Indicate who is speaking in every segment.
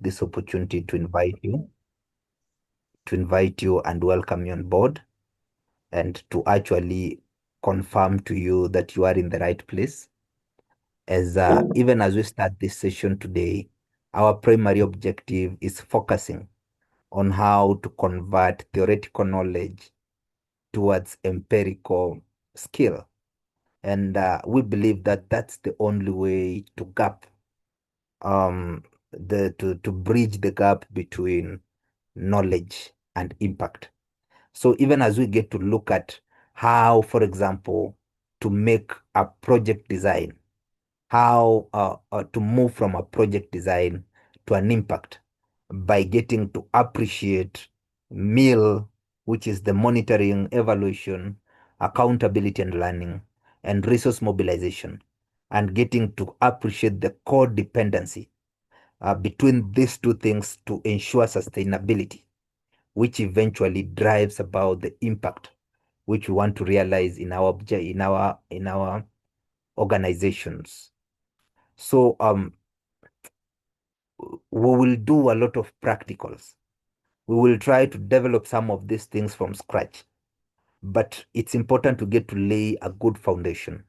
Speaker 1: this opportunity to invite you and welcome you on board, and to actually confirm to you that you are in the right place. As even as we start this session today, our primary objective is focusing on how to convert theoretical knowledge towards empirical skill. And we believe that that's the only way to gap to bridge the gap between knowledge and impact. So even as we get to look at how, for example, to make a project design, how to move from a project design to an impact by getting to appreciate MIL, which is the monitoring, evaluation, accountability and learning, and resource mobilization, and getting to appreciate the core dependency between these two things to ensure sustainability, which eventually drives about the impact which we want to realize in our organizations. So we will do a lot of practicals. We will try to develop some of these things from scratch, but it's important to get to lay a good foundation.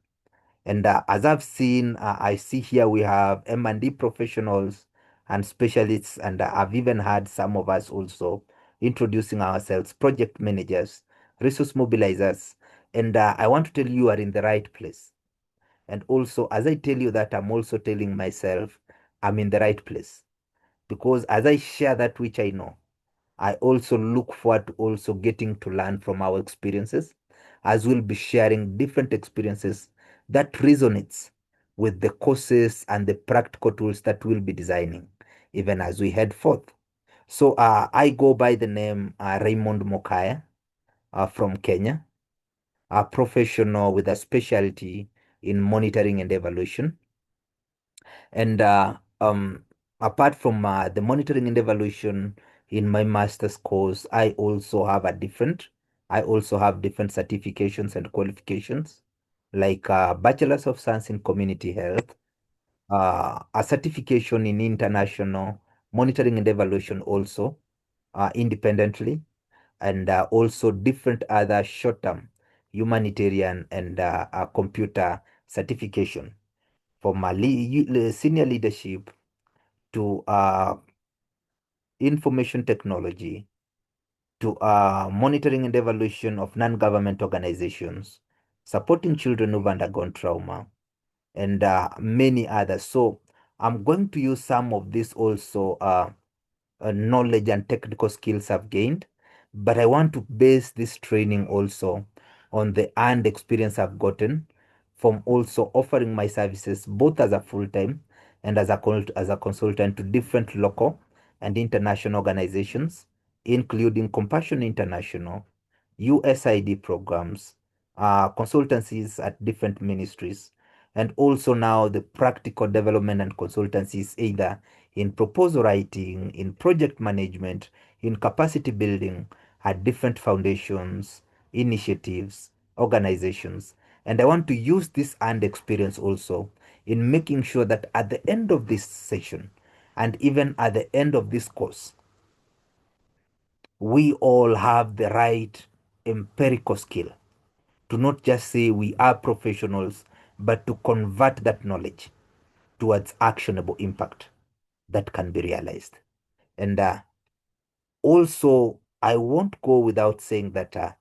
Speaker 1: And as I've seen, I see here we have M&D professionals and specialists, and I've even had some of us also introducing ourselves, project managers, resource mobilizers. And I want to tell you, you are in the right place. And also, as I tell you that, I'm also telling myself I'm in the right place. Because as I share that which I know, I also look forward to also getting to learn from our experiences, as we'll be sharing different experiences that resonates with the courses and the practical tools that we'll be designing, even as we head forth. So I go by the name Raymond Mokaya from Kenya, a professional with a specialty in monitoring and evaluation. And apart from the monitoring and evaluation in my master's course, I also have different certifications and qualifications, like Bachelor's of Science in Community Health, a certification in international monitoring and evaluation also independently, and also different other short-term humanitarian and computer certification from senior leadership to information technology to monitoring and evaluation of non-government organizations, supporting children who've undergone trauma, and many others. So I'm going to use some of this also knowledge and technical skills I've gained, but I want to base this training also on the earned experience I've gotten from also offering my services both as a full-time and as a consultant to different local and international organizations, including Compassion International, USID programs, consultancies at different ministries, and also now the practical development and consultancies either in proposal writing, in project management, in capacity building at different foundations, initiatives, organizations. And I want to use this and experience also in making sure that at the end of this session and even at the end of this course, we all have the right empirical skill to not just say we are professionals, but to convert that knowledge towards actionable impact that can be realized. And also, I won't go without saying that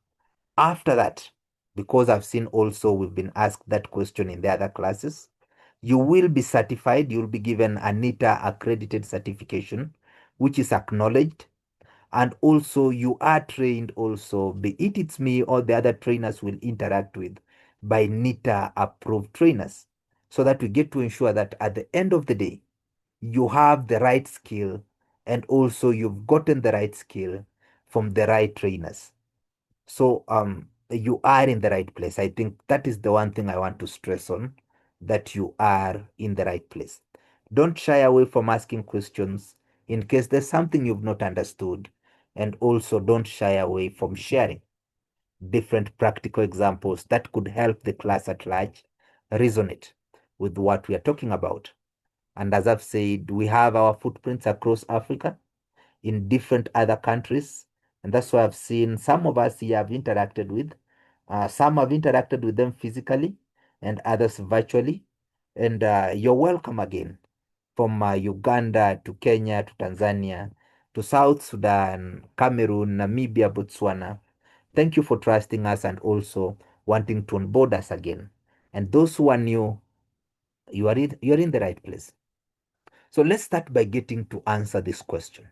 Speaker 1: after that, because I've seen also we've been asked that question in the other classes, you will be certified, you'll be given a NITA accredited certification, which is acknowledged. And also you are trained also, be it's me or the other trainers will interact with by NITA approved trainers, so that we get to ensure that at the end of the day, you have the right skill and also you've gotten the right skill from the right trainers. So you are in the right place. I think that is the one thing I want to stress on, that you are in the right place. Don't shy away from asking questions in case there's something you've not understood, and also don't shy away from sharing different practical examples that could help the class at large resonate with what we are talking about. And as I've said, we have our footprints across Africa in different other countries. And that's why I've seen some of us here have interacted with. Some have interacted with them physically and others virtually. And you're welcome again from Uganda to Kenya to Tanzania to South Sudan, Cameroon, Namibia, Botswana. Thank you for trusting us and also wanting to onboard us again. And those who are new, you're in the right place. So let's start by getting to answer this question.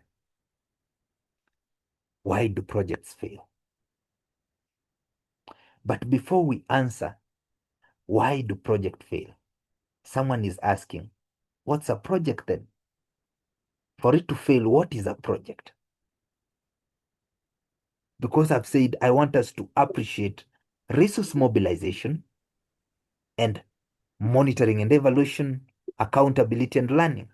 Speaker 1: Why do projects fail? But before we answer, why do projects fail? Someone is asking, what's a project then? For it to fail, what is a project? Because I've said I want us to appreciate resource mobilization and monitoring and evaluation, accountability and learning.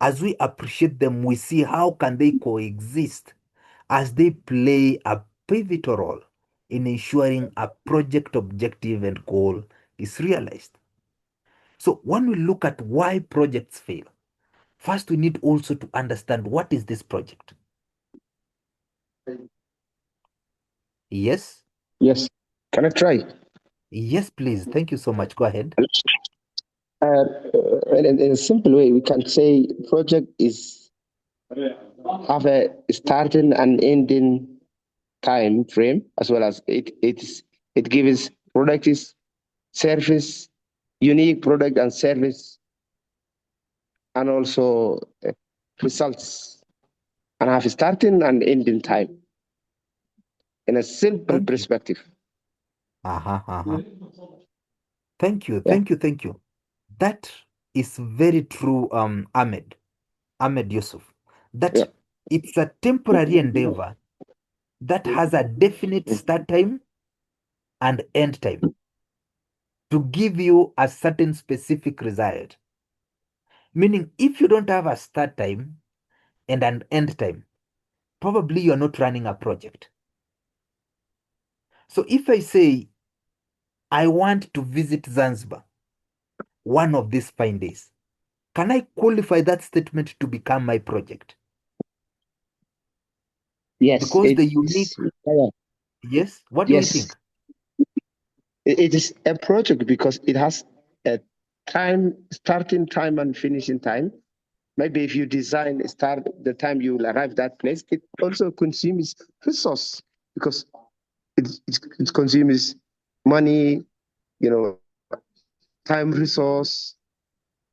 Speaker 1: As we appreciate them, we see how can they coexist as they play a pivotal role in ensuring a project objective and goal is realized. So when we look at why projects fail, first we need also to understand what is this project. Yes?
Speaker 2: Yes. Can I try?
Speaker 1: Yes, please. Thank you so much. Go ahead.
Speaker 2: In a simple way, we can say project is have a starting and ending time frame, as well as it gives product is service, unique product and service, and also results, and have a starting and ending time in a simple
Speaker 1: Thank you.
Speaker 2: perspective.
Speaker 1: Thank you.
Speaker 2: Yeah.
Speaker 1: Thank you. Thank you. That is very true, Ahmed Yusuf.
Speaker 2: Yeah.
Speaker 1: That it's a temporary endeavor that has a definite start time and end time to give you a certain specific result. Meaning, if you don't have a start time and an end time, probably you're not running a project. So if I say, I want to visit Zanzibar one of these fine days, can I qualify that statement to become my project?
Speaker 2: Yes.
Speaker 1: Because the unique,
Speaker 2: It's
Speaker 1: yes, what do we
Speaker 2: yes.
Speaker 1: think?
Speaker 2: It is a project because it has a time, starting time and finishing time. Maybe if you design start the time you will arrive that place, it also consumes resource because it consumes money, time, resource,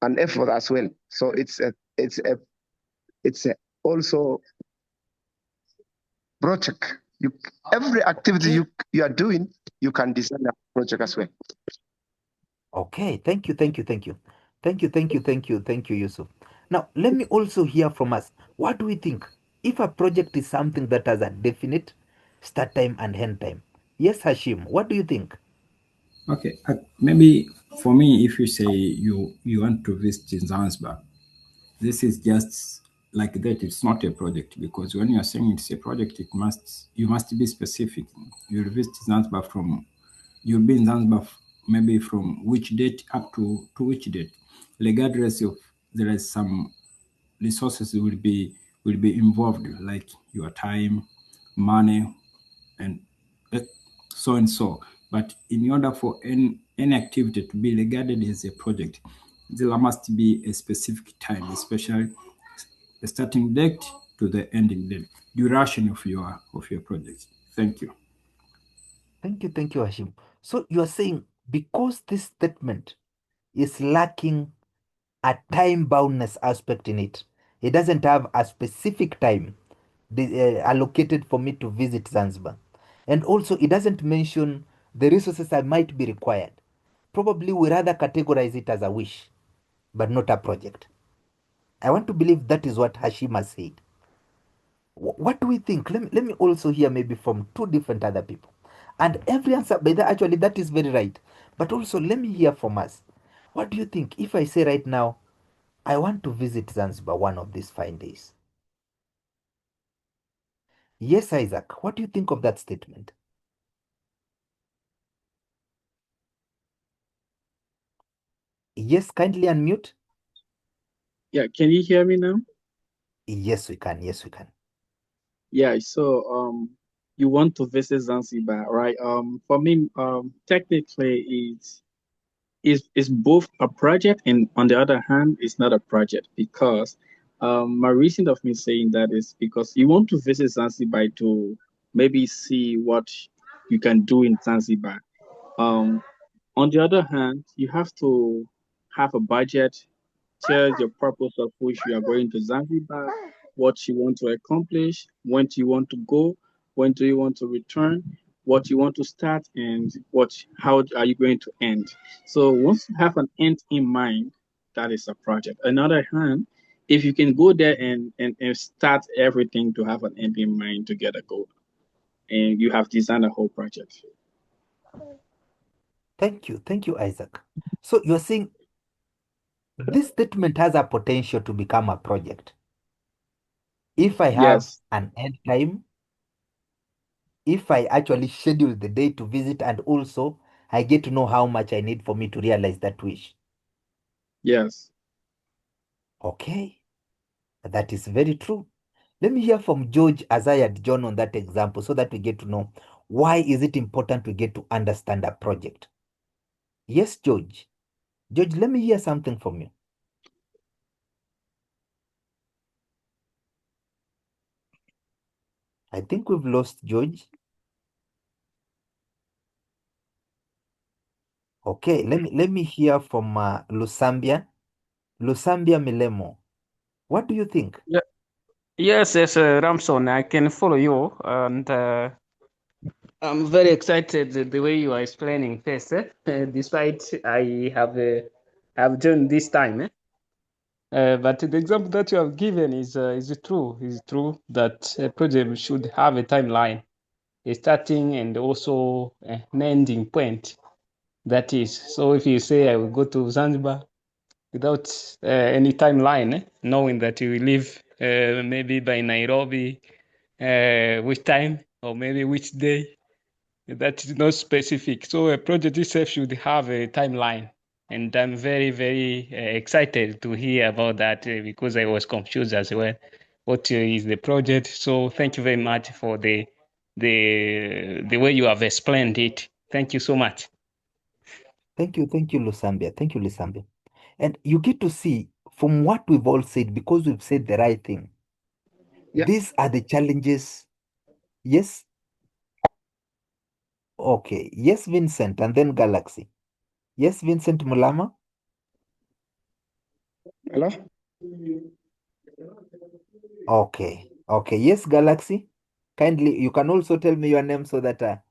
Speaker 2: and effort as well. So it's a also project. Every activity
Speaker 1: Okay.
Speaker 2: you are doing, you can design a project as well.
Speaker 1: Okay. Thank you. Thank you. Thank you. Thank you. Thank you. Thank you. Thank you, Yusuf. Now, let me also hear from us. What do we think? If a project is something that has a definite start time and end time. Yes, Hashim, what do you think?
Speaker 3: Okay, maybe for me, if you say you want to visit Zanzibar, this is just like that. It's not a project because when you are saying it's a project, you must be specific. You'll visit Zanzibar from you'll be in Zanzibar maybe from which date up to which date, regardless of there is some resources will be involved like your time, money, and uh, so and so. But in order for any activity to be regarded as a project, there must be a specific time, especially the starting date to the ending date, duration of your project. Thank you.
Speaker 1: Thank you, Hashim. So you are saying because this statement is lacking a time boundness aspect in it, it doesn't have a specific time allocated for me to visit Zanzibar. And also, it doesn't mention the resources that might be required. Probably we rather categorize it as a wish, but not a project. I want to believe that is what Hashim has said. What do we think? Let me also hear maybe from two different other people. And every answer, by that, actually, that is very right. But also, let me hear from us. What do you think? If I say right now, I want to visit Zanzibar one of these fine days. Yes, Isaac, what do you think of that statement? Yes, kindly unmute.
Speaker 4: Yeah, can you hear me now?
Speaker 1: Yes, we can. Yes, we can.
Speaker 4: Yeah, so you want to visit Zanzibar, right? For me, technically it's both a project and on the other hand, it's not a project because my reason of me saying that is because you want to visit Zanzibar to maybe see what you can do in Zanzibar. Um, on the other hand, you have to have a budget, tell your purpose of which you are going to Zanzibar, what you want to accomplish, when do you want to go, when do you want to return, what you want to start, and how are you going to end. So once you have an end in mind, that is a project. On the other hand, if you can go there and start everything to have an end in mind to get a goal, and you have designed a whole project.
Speaker 1: Thank you. Thank you, Isaac. So you're saying this statement has a potential to become a project. If I have
Speaker 4: Yes,
Speaker 1: an end time, if I actually schedule the day to visit, and also I get to know how much I need for me to realize that wish.
Speaker 4: yes.
Speaker 1: Okay, that is very true. Let me hear from George as I had John on that example so that we get to know why is it important to get to understand a project. Yes, George. George, let me hear something from you. I think we've lost George. Okay, let me hear from Lusambia. Lusambia Milemo. What do you think?
Speaker 5: Yeah. Yes, yes, Ramson, I can follow you, and I'm very excited the way you are explaining this. Despite I have joined this time, but the example that you have given is true. Is true that a project should have a timeline, a starting and also an ending point. That is, so if you say I will go to Zanzibar without any timeline, knowing that you will leave maybe by Nairobi, which time or maybe which day, that is not specific. So a project itself should have a timeline. And I'm very, very excited to hear about that because I was confused as well. What is the project? So thank you very much for the way you have explained it. Thank you so much.
Speaker 1: Thank you, Lusambia. Thank you, Lusambia. And you get to see from what we've all said, because we've said the right thing,
Speaker 2: Yeah.
Speaker 1: these are the challenges. Yes. Okay. Yes, Vincent, and then Galaxy. Yes, Vincent Mulama.
Speaker 2: Hello?
Speaker 1: Okay. Okay. Yes, Galaxy. Kindly, you can also tell me your name so that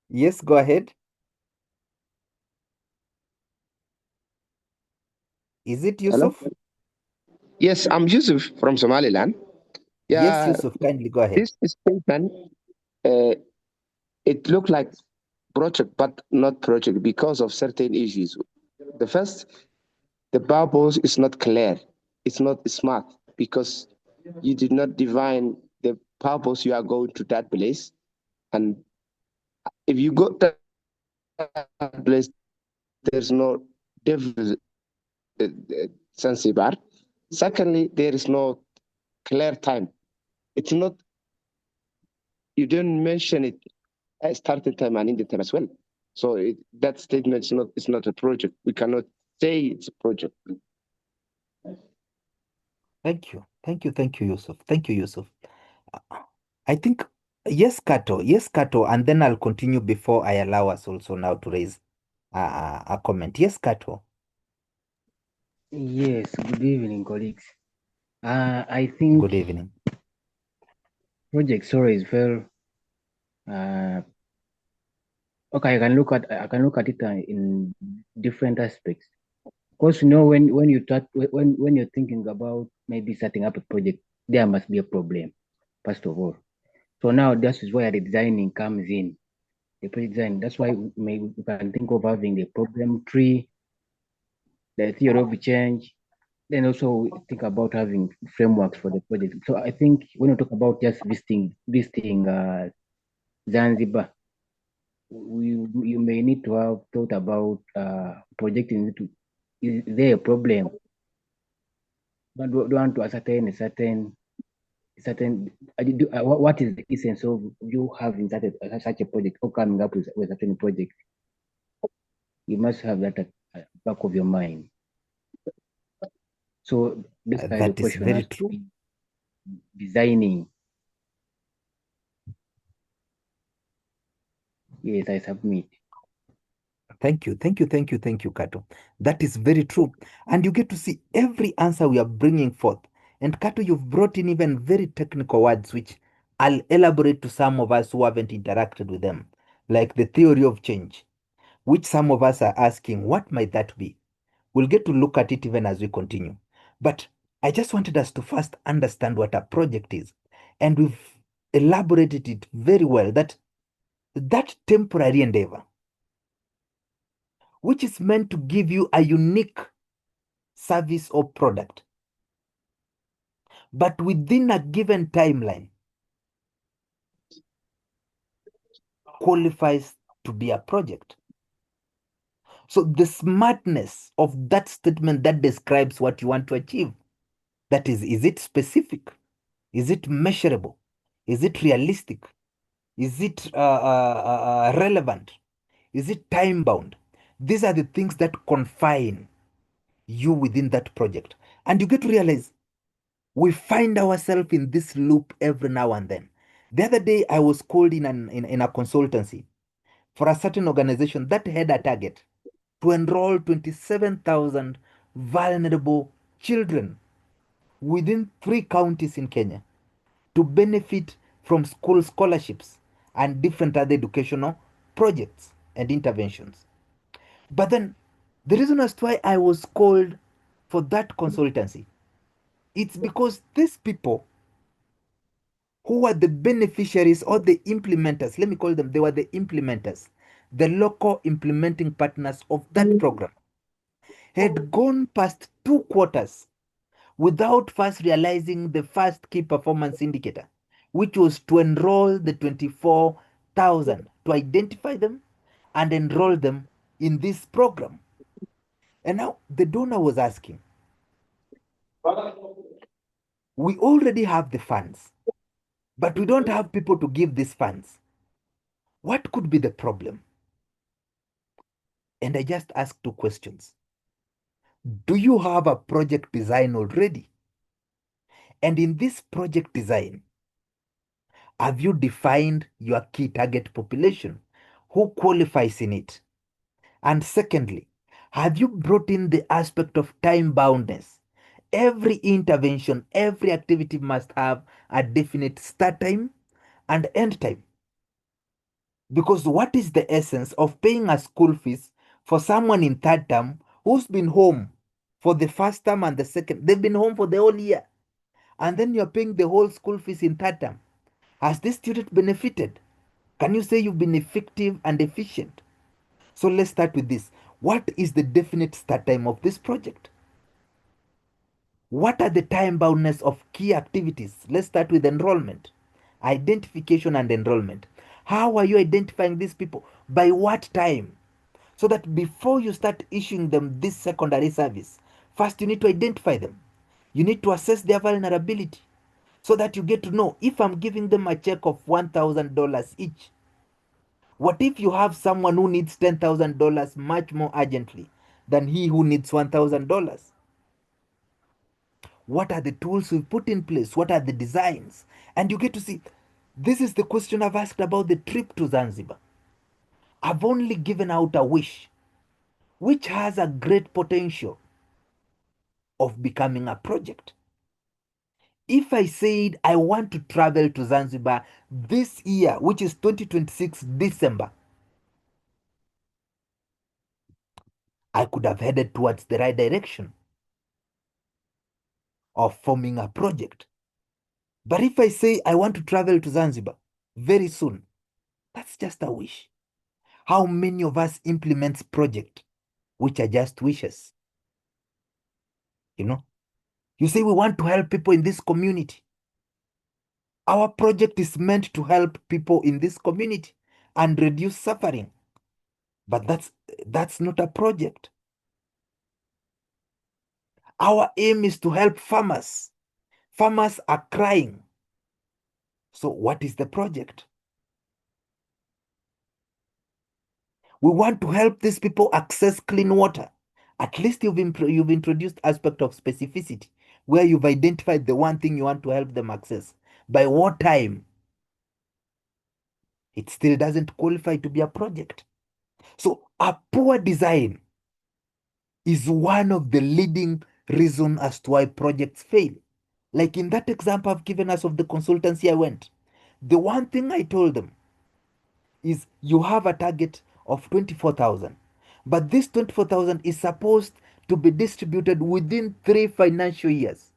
Speaker 1: yes, go ahead. Is it
Speaker 2: Hello?
Speaker 1: Yusuf?
Speaker 2: Yes, I'm Yusuf from Somaliland.
Speaker 1: Yes,
Speaker 2: Yeah,
Speaker 1: Yusuf, kindly go ahead.
Speaker 2: this statement, uh, it looked like project, but not project because of certain issues. The first, the purpose is not clear. It's not smart because you did not define the purpose you are going to that place. And if you go to that place, there's no difference, sensible. Secondly, there is no clear time. It's not, you didn't mention it as starting time and ending time as well. So that statement is not a project. We cannot say it's a project.
Speaker 1: Thank you. Thank you. Thank you, Yusuf. Thank you, Yusuf. I think, yes, Kato. Yes, Kato. And then I'll continue before I allow us also now to raise a comment. Yes, Kato.
Speaker 6: Yes, good evening, colleagues. I think
Speaker 1: Good evening.
Speaker 6: Project Sorrow is very okay. I can look at it in different aspects. Of course, you know when you start when you're thinking about maybe setting up a project, there must be a problem first of all. So now that is where the designing comes in. The project design. That's why we can think of having the problem tree, the theory of change, then also think about having frameworks for the project. So I think when you talk about just visiting Zanzibar, you may need to have thought about projecting is there a problem? Don't want to ascertain a certain what is the essence of you having such a project or coming up with a certain project? You must have that at back of your mind. So basically, the
Speaker 1: That is
Speaker 6: question
Speaker 1: very
Speaker 6: has to
Speaker 1: true.
Speaker 6: be designing. Yes, I submit.
Speaker 1: Thank you, Kato. That is very true. And you get to see every answer we are bringing forth. And Kato, you've brought in even very technical words, which I'll elaborate to some of us who haven't interacted with them, like the theory of change, which some of us are asking, what might that be? We'll get to look at it even as we continue. But I just wanted us to first understand what a project is. And we've elaborated it very well, that temporary endeavor, which is meant to give you a unique service or product, but within a given timeline, qualifies to be a project. So the smartness of that statement that describes what you want to achieve, that is it specific? Is it measurable? Is it realistic? Is it relevant? Is it time bound? These are the things that confine you within that project. And you get to realize we find ourselves in this loop every now and then. The other day, I was called in a consultancy for a certain organization that had a target to enroll 27,000 vulnerable children within 3 counties in Kenya to benefit from school scholarships and different other educational projects and interventions. But then, the reason as to why I was called for that consultancy, it's because these people who were the beneficiaries or the implementers, let me call them, they were the implementers, the local implementing partners of that program, had gone past 2 quarters without first realizing the first key performance indicator, which was to enroll the 24,000, to identify them and enroll them in this program. And now the donor was asking, we already have the funds, but we don't have people to give these funds. What could be the problem? And I just asked 2 questions. Do you have a project design already? And in this project design, have you defined your key target population? Who qualifies in it? And secondly, have you brought in the aspect of time boundness? Every intervention, every activity must have a definite start time and end time. Because what is the essence of paying a school fees for someone in third term who's been home for the first term and the second? They've been home for the whole year. And then you're paying the whole school fees in third term. Has this student benefited? Can you say you've been effective and efficient? So let's start with this. What is the definite start time of this project? What are the time boundness of key activities? Let's start with enrollment, identification and enrollment. How are you identifying these people? By what time? So that before you start issuing them this secondary service, first you need to identify them. You need to assess their vulnerability so that you get to know, if I'm giving them a check of $1,000 each, what if you have someone who needs $10,000 much more urgently than he who needs $1,000? What are the tools we've put in place? What are the designs? And you get to see, this is the question I've asked about the trip to Zanzibar. I've only given out a wish, which has a great potential of becoming a project. If I said I want to travel to Zanzibar this year, which is 2026 December, I could have headed towards the right direction of forming a project. But if I say I want to travel to Zanzibar very soon, that's just a wish. How many of us implements project which are just wishes? You say we want to help people in this community. Our project is meant to help people in this community and reduce suffering. But that's not a project. Our aim is to help farmers. Farmers are crying. So what is the project? We want to help these people access clean water. At least you've introduced aspect of specificity, where you've identified the one thing you want to help them access. By what time? It still doesn't qualify to be a project. So a poor design is one of the leading reasons as to why projects fail. Like in that example I've given us of the consultancy I went, the one thing I told them is you have a target of 24,000, but this 24,000 is supposed to be distributed within 3 financial years,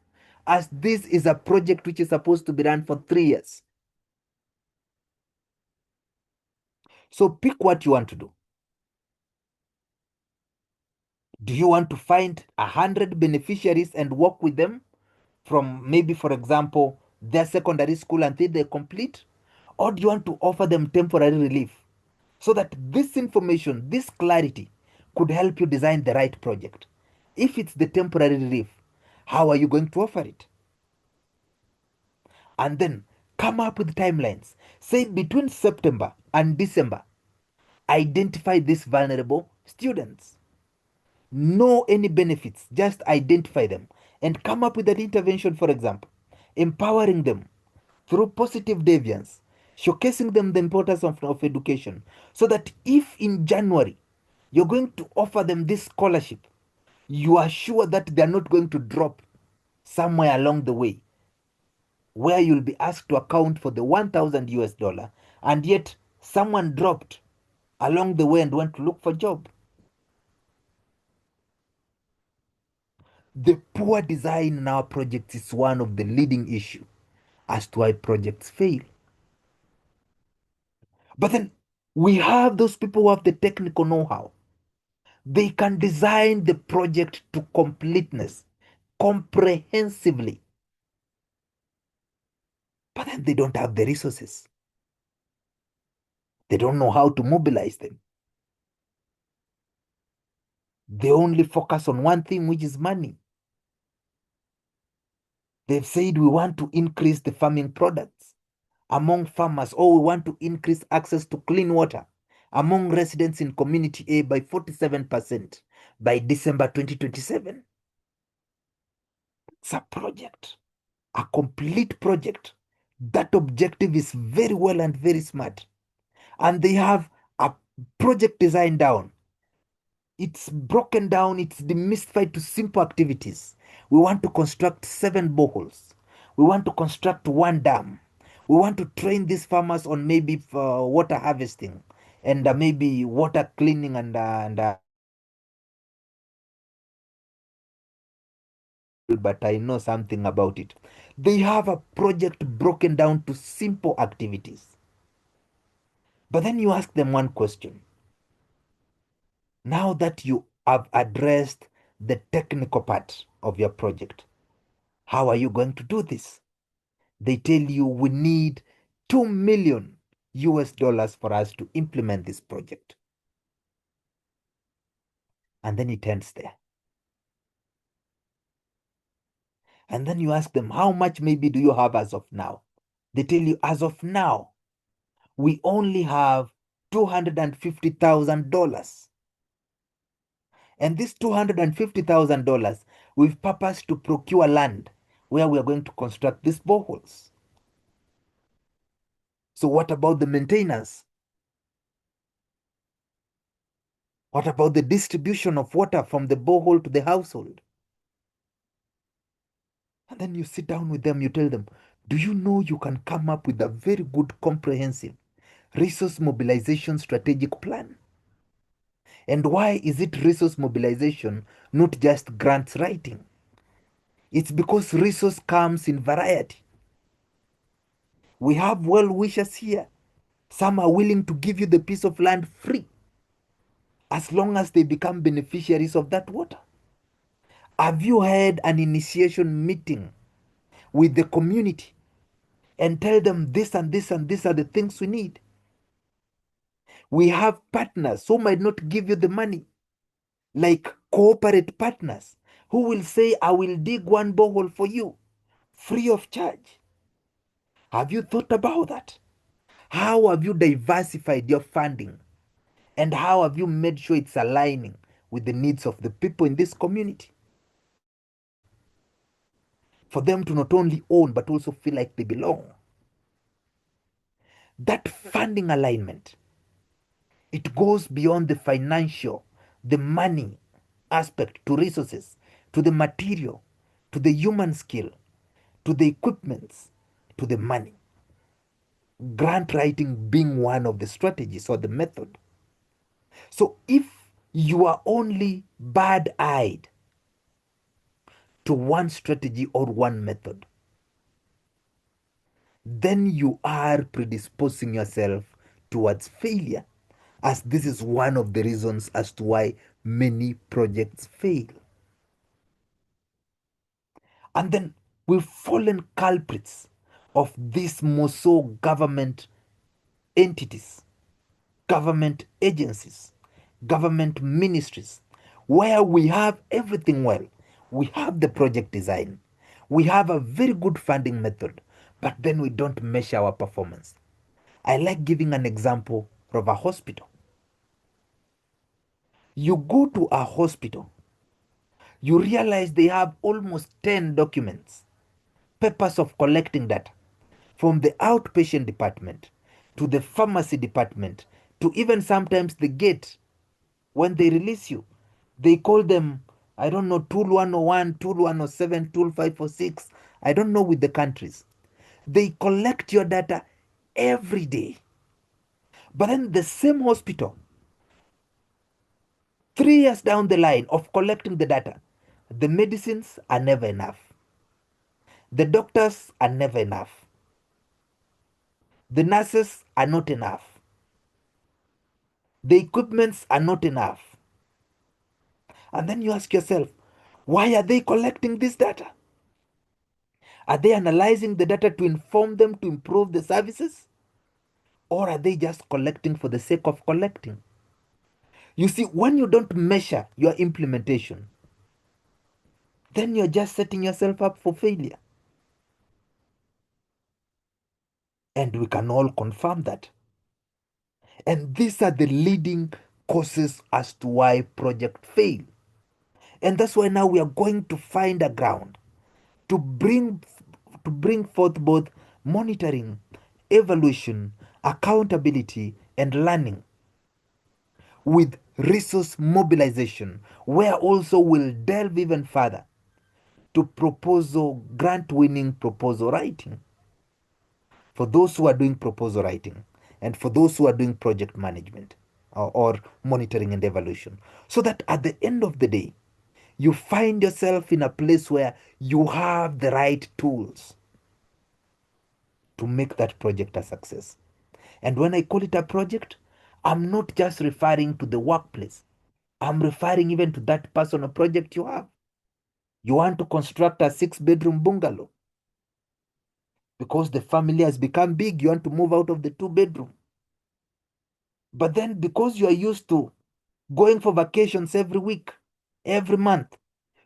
Speaker 1: as this is a project which is supposed to be run for 3 years. So pick what you want to do. Do you want to find 100 beneficiaries and work with them from maybe, for example, their secondary school until they complete? Or do you want to offer them temporary relief so that this information, this clarity could help you design the right project? If it's the temporary relief, how are you going to offer it? And then come up with timelines. Say between September and December, identify these vulnerable students. Know any benefits, just identify them and come up with an intervention, for example, empowering them through positive deviance, showcasing them the importance of education, so that if in January you're going to offer them this scholarship, you are sure that they're not going to drop somewhere along the way where you'll be asked to account for the 1,000 US dollar, and yet someone dropped along the way and went to look for a job. The poor design in our projects is one of the leading issues as to why projects fail. But then we have those people who have the technical know-how. They can design the project to completeness, comprehensively. But then they don't have the resources. They don't know how to mobilize them. They only focus on one thing, which is money. They've said we want to increase the farming products among farmers, or we want to increase access to clean water among residents in community A by 47% by December 2027. It's a project, a complete project. That objective is very well and very smart. And they have a project design down. It's broken down, it's demystified to simple activities. We want to construct 7 boreholes. We want to construct 1 dam. We want to train these farmers on maybe water harvesting and maybe water cleaning and but I know something about it. They have a project broken down to simple activities. But then you ask them one question. Now that you have addressed the technical part of your project, how are you going to do this? They tell you we need 2 million US dollars for us to implement this project. And then it ends there. And then you ask them, how much maybe do you have as of now? They tell you, as of now, we only have $250,000. And this $250,000, we've purposed to procure land where we are going to construct these boreholes. So what about the maintenance? What about the distribution of water from the borehole to the household? And then you sit down with them, you tell them, do you know you can come up with a very good comprehensive resource mobilization strategic plan? And why is it resource mobilization, not just grants writing? It's because resource comes in variety. We have well-wishers here. Some are willing to give you the piece of land free as long as they become beneficiaries of that water. Have you had an initiation meeting with the community and tell them this and this and these are the things we need? We have partners who might not give you the money, like corporate partners, Who will say, I will dig one borehole for you free of charge? Have you thought about that? How have you diversified your funding? And how have you made sure it's aligning with the needs of the people in this community? For them to not only own, but also feel like they belong. That funding alignment, it goes beyond the financial, the money aspect, to resources, to the material, to the human skill, to the equipments, to the money. Grant writing being one of the strategies or the method. So if you are only bad-eyed to one strategy or one method, then you are predisposing yourself towards failure, as this is one of the reasons as to why many projects fail. And then we've fallen culprits of these more so government entities, government agencies, government ministries, where we have everything well. We have the project design, we have a very good funding method, but then we don't measure our performance. I like giving an example of a hospital. You go to a hospital, you realize they have almost 10 documents, papers of collecting data, from the outpatient department to the pharmacy department to even sometimes the gate when they release you. They call them, I don't know, tool 101, tool 107, tool 546. I don't know with the countries. They collect your data every day. But then the same hospital, 3 years down the line of collecting the data, the medicines are never enough. The doctors are never enough. The nurses are not enough. The equipments are not enough. And then you ask yourself, why are they collecting this data? Are they analyzing the data to inform them to improve the services? Or are they just collecting for the sake of collecting? You see, when you don't measure your implementation, then you're just setting yourself up for failure. And we can all confirm that. And these are the leading causes as to why projects fail. And that's why now we are going to find a ground to bring forth both monitoring, evaluation, accountability, and learning with resource mobilization, where also we'll delve even further to proposal, grant winning proposal writing for those who are doing proposal writing and for those who are doing project management or monitoring and evaluation, so that at the end of the day, you find yourself in a place where you have the right tools to make that project a success. And when I call it a project, I'm not just referring to the workplace. I'm referring even to that personal project you have. You want to construct a 6-bedroom bungalow because the family has become big. You want to move out of the 2-bedroom. But then because you are used to going for vacations every week, every month,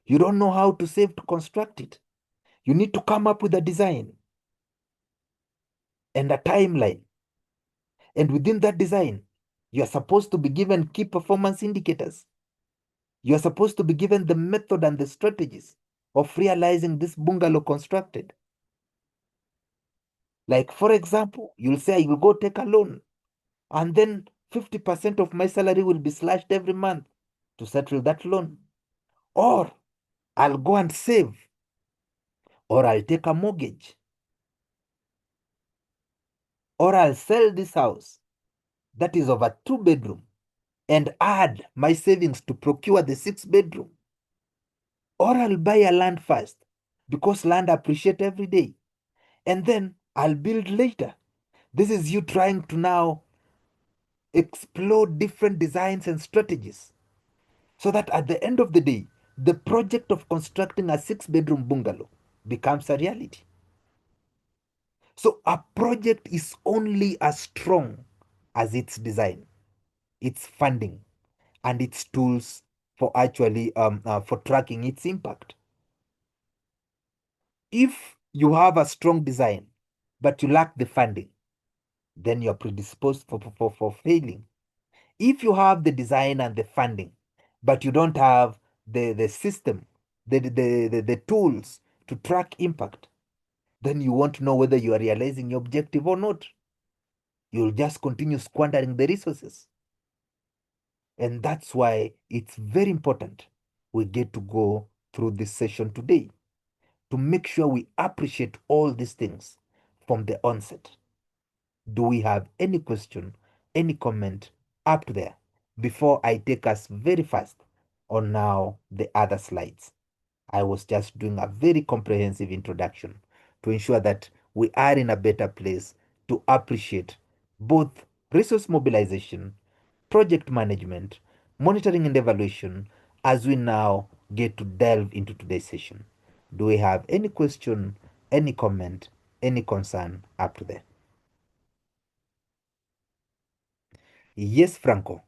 Speaker 1: you don't know how to save to construct it. You need to come up with a design and a timeline. And within that design, you are supposed to be given key performance indicators. You are supposed to be given the method and the strategies of realizing this bungalow constructed. Like, for example, you'll say, I will go take a loan, and then 50% of my salary will be slashed every month to settle that loan. Or I'll go and save, or I'll take a mortgage, or I'll sell this house that is of a 2-bedroom and add my savings to procure the 6-bedroom. Or I'll buy a land first because land appreciates every day, and then I'll build later. This is you trying to now explore different designs and strategies so that at the end of the day, the project of constructing a 6-bedroom bungalow becomes a reality. So a project is only as strong as its design, its funding, and its tools for actually for tracking its impact. If you have a strong design, but you lack the funding, then you're predisposed for failing. If you have the design and the funding, but you don't have the system, the tools to track impact, then you won't know whether you are realizing your objective or not. You'll just continue squandering the resources. And that's why it's very important we get to go through this session today to make sure we appreciate all these things from the onset. Do we have any question, any comment up to there before I take us very fast on now the other slides? I was just doing a very comprehensive introduction to ensure that we are in a better place to appreciate both resource mobilization, project management, monitoring and evaluation as we now get to delve into today's session. Do we have any question, any comment, any concern up to there? Yes, Franco.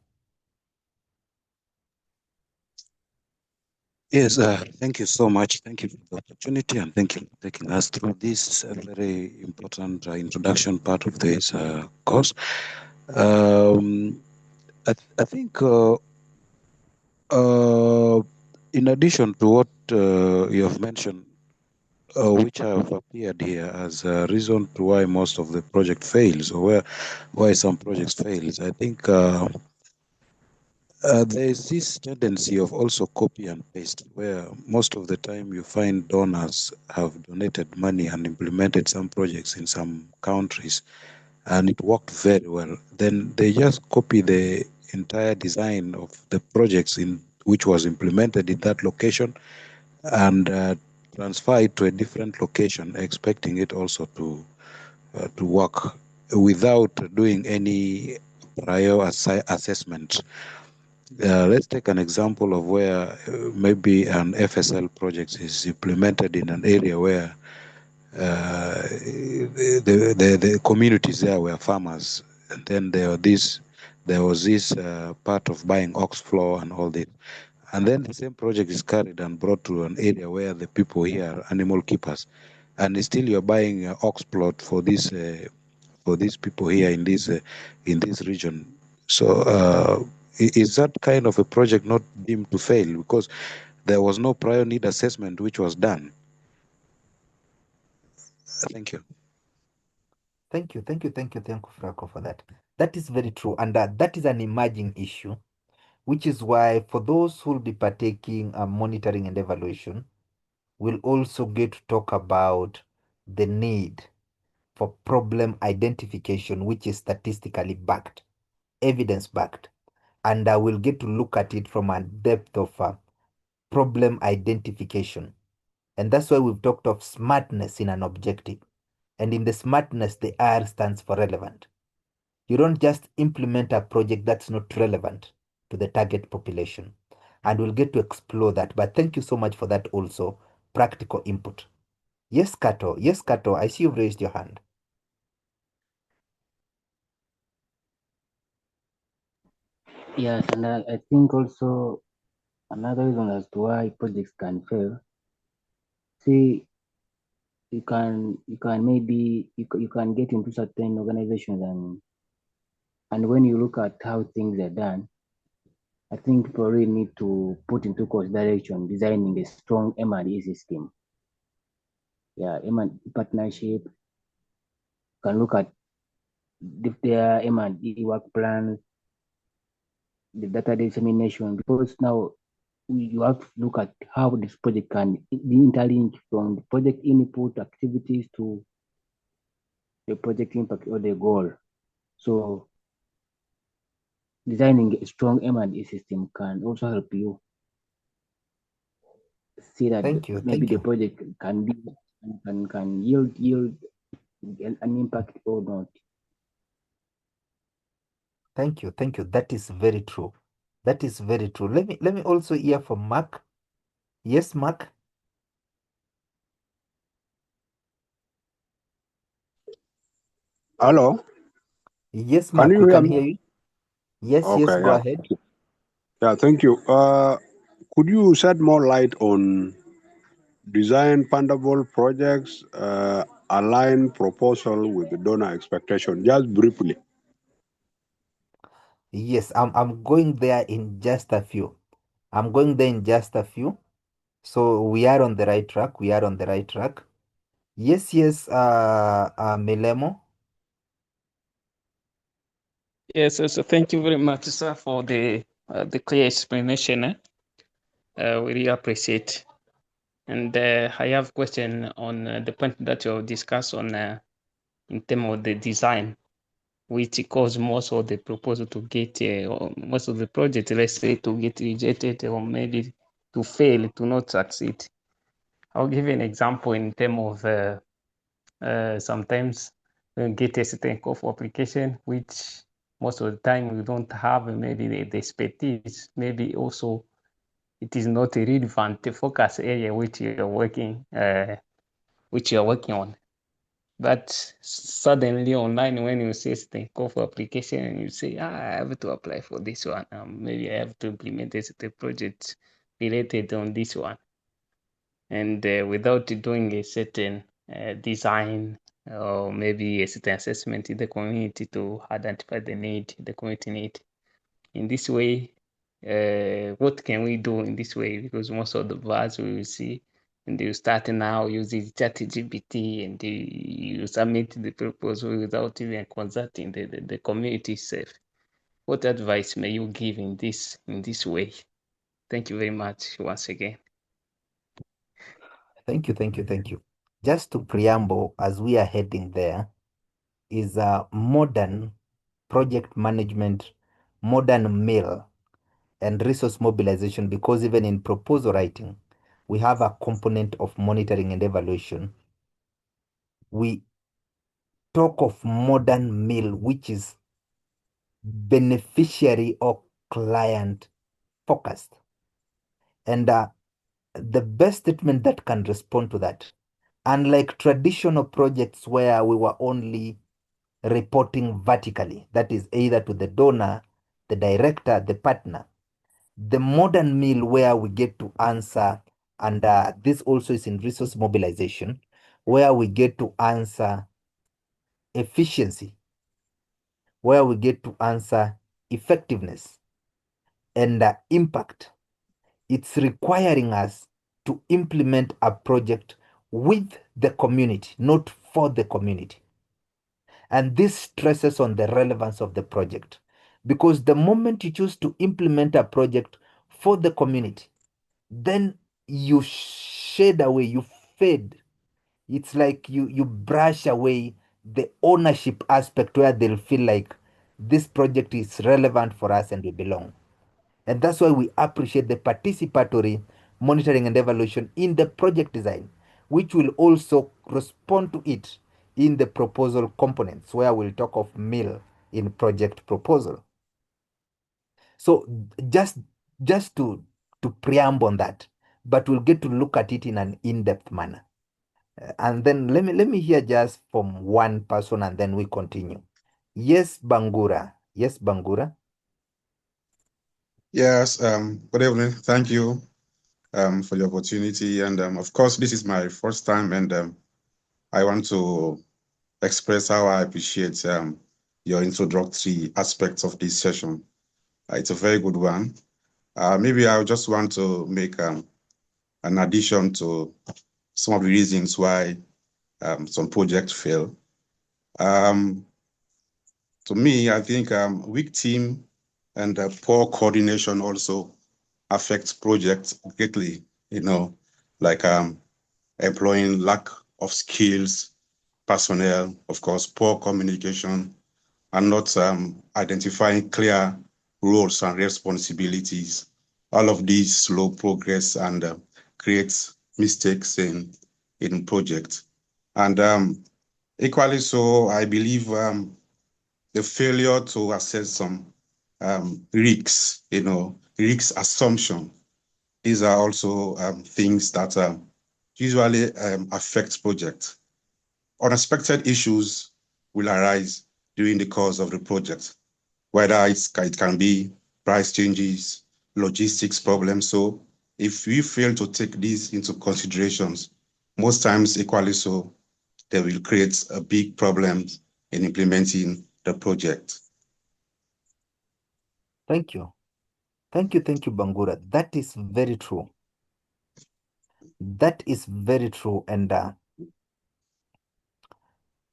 Speaker 7: Yes, thank you so much. Thank you for the opportunity and thank you for taking us through this very important introduction part of this course. I think in addition to what you have mentioned, which have appeared here as a reason to why most of the project fails or why some projects fails, I think there is this tendency of also copy and paste, where most of the time you find donors have donated money and implemented some projects in some countries, and it worked very well. Then they just copy the entire design of the projects in which was implemented in that location and transfer it to a different location, expecting it also to work without doing any prior assessment. Let's take an example of where maybe an FSL project is implemented in an area where the communities there were farmers, and then there was this part of buying ox floor and all that. And then the same project is carried and brought to an area where the people here are animal keepers, and still you're buying ox plot for these people here in this region. So is that kind of a project not deemed to fail because there was no prior need assessment which was done? Thank you.
Speaker 1: Thank you, Franco, for that. That is very true, and that is an emerging issue, which is why for those who will be partaking monitoring and evaluation, we'll also get to talk about the need for problem identification, which is statistically backed, evidence backed, and we'll get to look at it from a depth of problem identification. And that's why we've talked of smartness in an objective. And in the smartness, the R stands for relevant. You don't just implement a project that's not relevant to the target population. And we'll get to explore that. But thank you so much for that also, practical input. Yes, Kato. Yes, Kato. I see you've raised your hand.
Speaker 6: Yes, and I think also another reason as to why projects can fail. See, you can maybe you can get into certain organizations and when you look at how things are done, I think people really need to put into consideration designing a strong M&E system. Yeah, M&E partnership can look at their M&E work plans, the data dissemination, because now you have to look at how this project can be interlinked from the project input activities to the project impact or the goal. So designing a strong M&E system can also help you see that maybe the project can be can yield an impact or not.
Speaker 1: Thank you. That is very true. That is very true. Let me also hear from Mark. Yes, Mark.
Speaker 8: Hello.
Speaker 1: Yes, Mark. We can hear you. Yes,
Speaker 8: Okay,
Speaker 1: yes. Go ahead.
Speaker 8: Yeah, thank you. Could you shed more light on design fundable projects, align proposal with the donor expectation, just briefly?
Speaker 1: Yes, I'm going there in just a few. I'm going there in just a few. So we are on the right track. We are on the right track. Yes, yes, Milemo.
Speaker 5: Yes, so thank you very much, sir, for the clear explanation. We really appreciate. And I have a question on the point that you discussed on in terms of the design, which caused most of the proposal to get, or most of the project, let's say, to get rejected or maybe to fail, to not succeed. I'll give you an example in terms of sometimes we get a certain call for application, which most of the time we don't have maybe the expertise, maybe also it is not a relevant focus area which you're working on. But suddenly online, when you see the call for application and you say, I have to apply for this one, maybe I have to implement a project related on this one. And without doing a certain design or maybe a certain assessment in the community to identify the need, the community need. In this way, what can we do in this way? Because most of the bars we will see, and you start now using ChatGPT and you submit the proposal without even consulting the community itself. What advice may you give in this way? Thank you very much once again.
Speaker 1: Thank you. Just to preamble, as we are heading there, is a modern project management, modern mill, and resource mobilization, because even in proposal writing, we have a component of monitoring and evaluation. We talk of modern mill, which is beneficiary or client focused. And the best statement that can respond to that, unlike traditional projects where we were only reporting vertically, that is either to the donor, the director, the partner, the modern mill where we get to answer, and this also is in resource mobilization, where we get to answer efficiency, where we get to answer effectiveness and impact. It's requiring us to implement a project with the community, not for the community. And this stresses on the relevance of the project, because the moment you choose to implement a project for the community, then you shade away, you fade. It's like you brush away the ownership aspect where they'll feel like this project is relevant for us and we belong. And that's why we appreciate the participatory monitoring and evaluation in the project design, which will also respond to it in the proposal components, where we'll talk of mill in project proposal. So just to preamble on that, but we'll get to look at it in an in-depth manner. And then let me hear just from one person and then we continue. Yes, Bangura. Yes, Bangura.
Speaker 9: Yes, good evening. Thank you for the opportunity. And of course, this is my first time, and I want to express how I appreciate your introductory aspects of this session. It's a very good one. Maybe I just want to make an addition to some of the reasons why some projects fail. To me, I think weak team and poor coordination also affects projects greatly, like employing lack of skills, personnel, of course, poor communication, and not identifying clear roles and responsibilities. All of these slow progress and creates mistakes in projects. And equally so, I believe the failure to assess some risks, risk assumption. These are also things that usually affect projects. Unexpected issues will arise during the course of the project, whether it can be price changes, logistics problems. So if we fail to take these into considerations, most times equally so, they will create a big problem in implementing the project.
Speaker 1: Thank you. Thank you, Bangura. That is very true. That is very true. And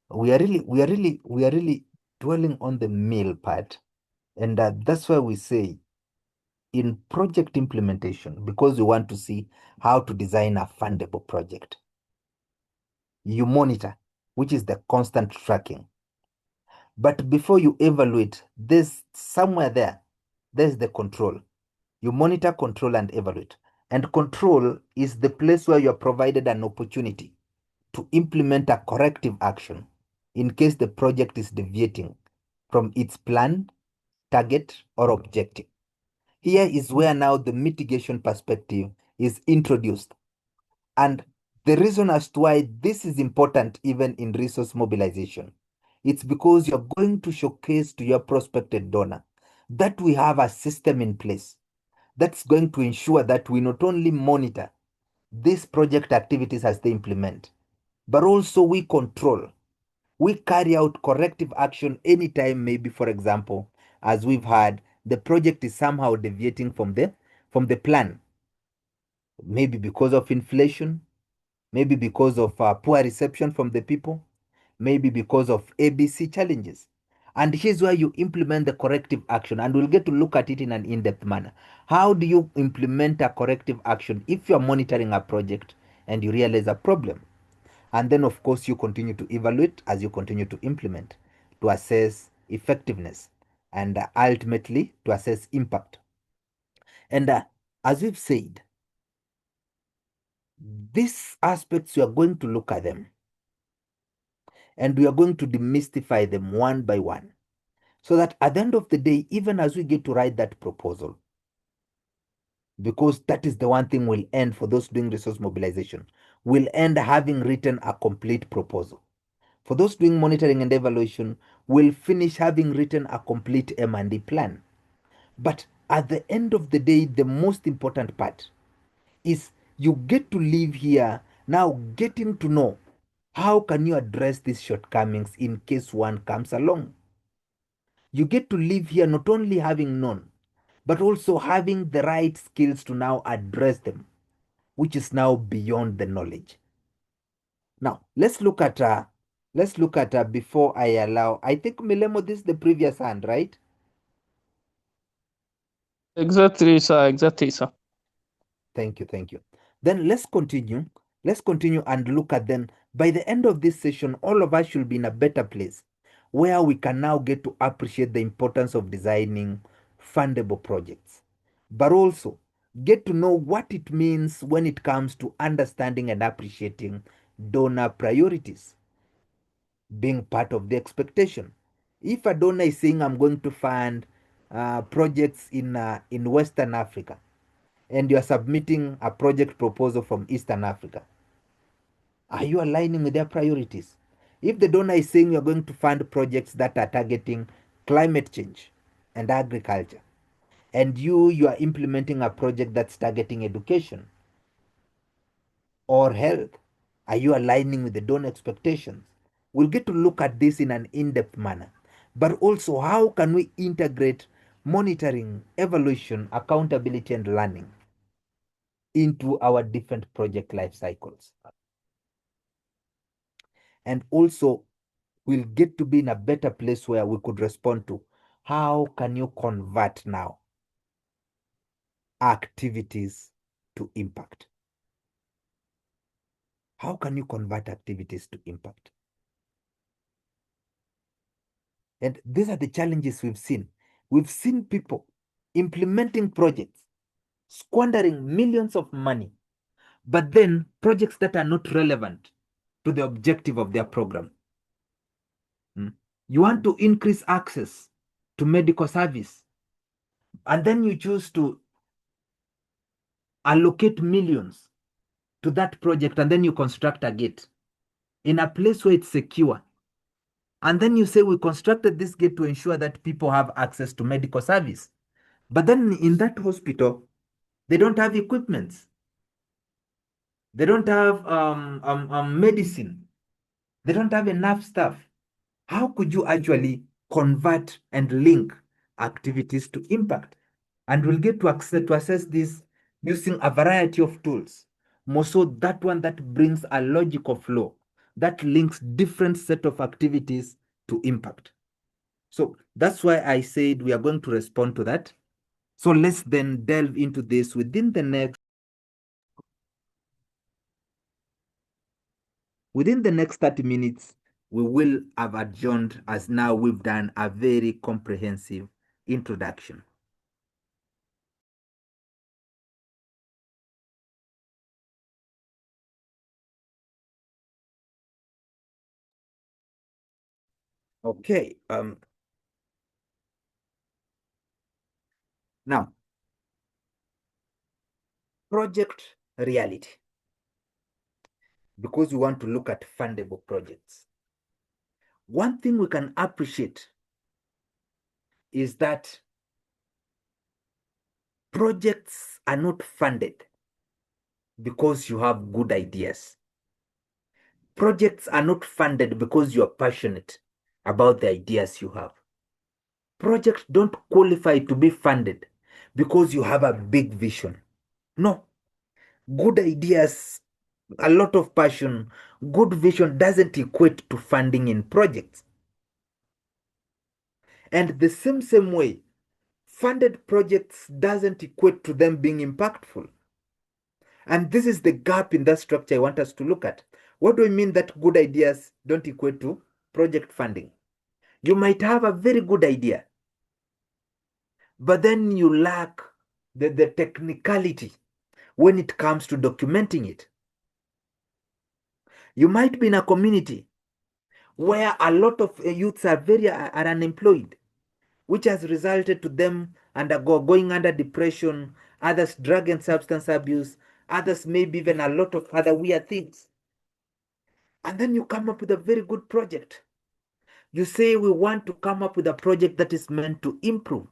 Speaker 1: we are really dwelling on the meal part. And that's why we say in project implementation, because we want to see how to design a fundable project, you monitor, which is the constant tracking. But before you evaluate, there's somewhere there's the control. You monitor, control, and evaluate. And control is the place where you're provided an opportunity to implement a corrective action in case the project is deviating from its plan, target, or objective. Here is where now the mitigation perspective is introduced. And the reason as to why this is important even in resource mobilization, it's because you're going to showcase to your prospective donor that we have a system in place that's going to ensure that we not only monitor these project activities as they implement, but also we control, we carry out corrective action anytime, maybe for example, as we've had, the project is somehow deviating from the plan, maybe because of inflation, maybe because of poor reception from the people, maybe because of ABC challenges. And here's where you implement the corrective action, and we'll get to look at it in an in-depth manner. How do you implement a corrective action if you're monitoring a project and you realize a problem? And then, of course, you continue to evaluate as you continue to implement to assess effectiveness and ultimately to assess impact. And as we've said, these aspects, we are going to look at them and we are going to demystify them one by one, so that at the end of the day, even as we get to write that proposal, because that is the one thing we'll end for those doing resource mobilization, we'll end having written a complete proposal. For those doing monitoring and evaluation, we'll finish having written a complete M&E plan. But at the end of the day, the most important part is you get to live here now getting to know how can you address these shortcomings in case one comes along. You get to live here not only having known, but also having the right skills to now address them, which is now beyond the knowledge. Now, let's look at before I allow, I think Milemo, this is the previous hand, right?
Speaker 5: Exactly, sir. Exactly, sir.
Speaker 1: Thank you. Then let's continue. Let's continue and look at them. By the end of this session, all of us should be in a better place where we can now get to appreciate the importance of designing fundable projects, but also get to know what it means when it comes to understanding and appreciating donor priorities being part of the expectation. If a donor is saying, I'm going to fund projects in Western Africa, and you're submitting a project proposal from Eastern Africa, are you aligning with their priorities? If the donor is saying you're going to fund projects that are targeting climate change and agriculture, and you are implementing a project that's targeting education or health, are you aligning with the donor expectations? We'll get to look at this in an in-depth manner, but also how can we integrate monitoring, evaluation, accountability, and learning into our different project life cycles. And also, we'll get to be in a better place where we could respond to how can you convert now activities to impact? How can you convert activities to impact? And these are the challenges we've seen. We've seen people implementing projects, squandering millions of money, but then projects that are not relevant to the objective of their program. You want to increase access to medical service, and then you choose to allocate millions to that project, and then you construct a gate in a place where it's secure. And then you say, we constructed this gate to ensure that people have access to medical service. But then in that hospital, They don't have equipments. They don't have medicine. They don't have enough stuff. How could you actually convert and link activities to impact? And we'll get to assess this using a variety of tools. More so that one that brings a logical flow that links different set of activities to impact. So that's why I said we are going to respond to that. So let's then delve into this within the next 30 minutes. We will have adjourned, as now we've done a very comprehensive introduction. Okay. Now, project reality, because we want to look at fundable projects. One thing we can appreciate is that projects are not funded because you have good ideas. Projects are not funded because you are passionate about the ideas you have. Projects don't qualify to be funded because you have a big vision. No. Good ideas, a lot of passion, good vision doesn't equate to funding in projects. And the same way, funded projects doesn't equate to them being impactful. And this is the gap in that structure I want us to look at. What do we mean that good ideas don't equate to project funding? You might have a very good idea, but then you lack the technicality when it comes to documenting it. You might be in a community where a lot of youths are unemployed, which has resulted to them going under depression, others drug and substance abuse, others maybe even a lot of other weird things. And then you come up with a very good project. You say we want to come up with a project that is meant to improve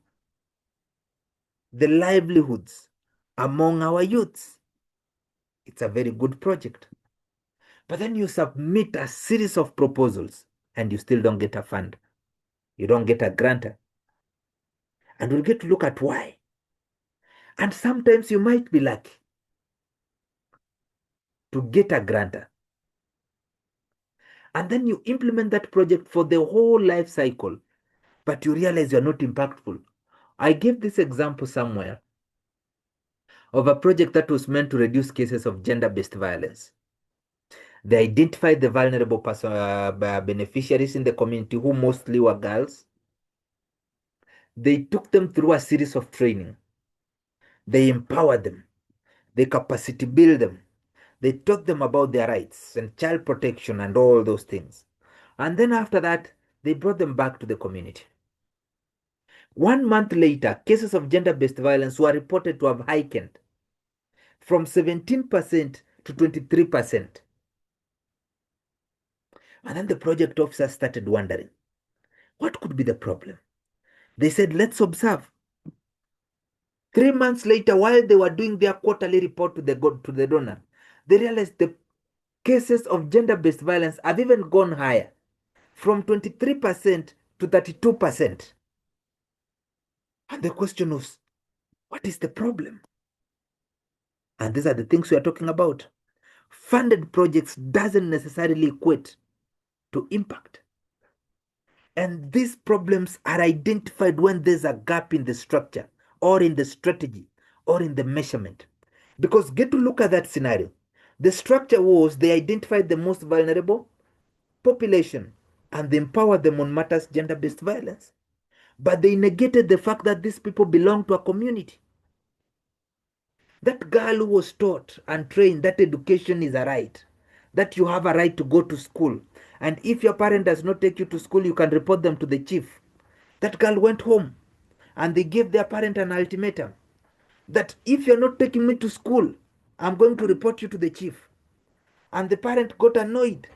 Speaker 1: the livelihoods among our youths. It's a very good project. But then you submit a series of proposals and you still don't get a fund. You don't get a grantor. And we'll get to look at why. And sometimes you might be lucky to get a grantor. And then you implement that project for the whole life cycle, but you realize you're not impactful. I gave this example somewhere of a project that was meant to reduce cases of gender-based violence. They identified the vulnerable beneficiaries in the community, who mostly were girls. They took them through a series of training. They empowered them. They capacity built them. They taught them about their rights and child protection and all those things. And then after that, they brought them back to the community. 1 month later, cases of gender-based violence were reported to have heightened from 17% to 23%. And then the project officers started wondering, what could be the problem? They said, let's observe. 3 months later, while they were doing their quarterly report to the donor, they realized the cases of gender-based violence have even gone higher, from 23% to 32%. And the question was, what is the problem? And these are the things we are talking about. Funded projects doesn't necessarily equate to impact. And these problems are identified when there's a gap in the structure or in the strategy or in the measurement. Because get to look at that scenario. The structure was they identified the most vulnerable population and they empowered them on matters gender-based violence. But they negated the fact that these people belong to a community. That girl who was taught and trained that education is a right, that you have a right to go to school, and if your parent does not take you to school, you can report them to the chief. That girl went home and they gave their parent an ultimatum that if you're not taking me to school, I'm going to report you to the chief. And the parent got annoyed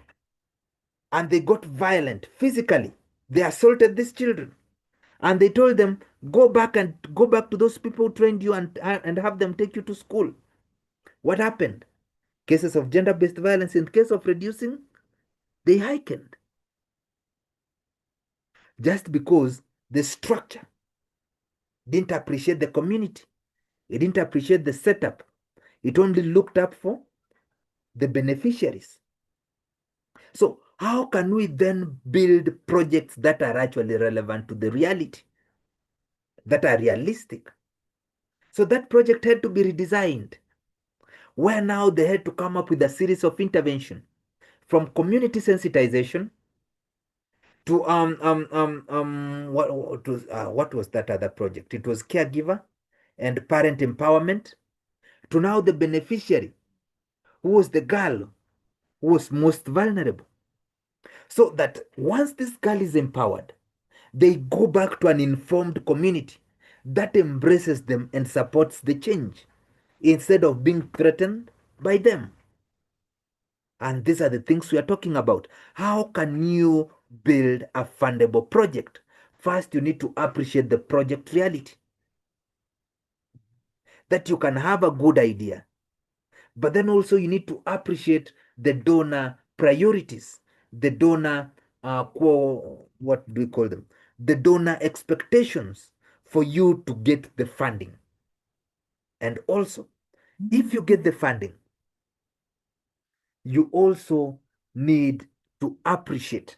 Speaker 1: and they got violent physically. They assaulted these children. And they told them, go back to those people who trained you and have them take you to school. What happened? Cases of gender-based violence, in case of reducing, they heightened. Just because the structure didn't appreciate the community. It didn't appreciate the setup. It only looked up for the beneficiaries. So how can we then build projects that are actually relevant to the reality, that are realistic? So that project had to be redesigned, where now they had to come up with a series of intervention, from community sensitization to what was that other project? It was caregiver and parent empowerment, to now the beneficiary, who was the girl who was most vulnerable. So that once this girl is empowered, they go back to an informed community that embraces them and supports the change instead of being threatened by them. And these are the things we are talking about. How can you build a fundable project? First, you need to appreciate the project reality. That you can have a good idea, but then also you need to appreciate the donor priorities, the donor, what do we call them? The donor expectations for you to get the funding. And also, if you get the funding, you also need to appreciate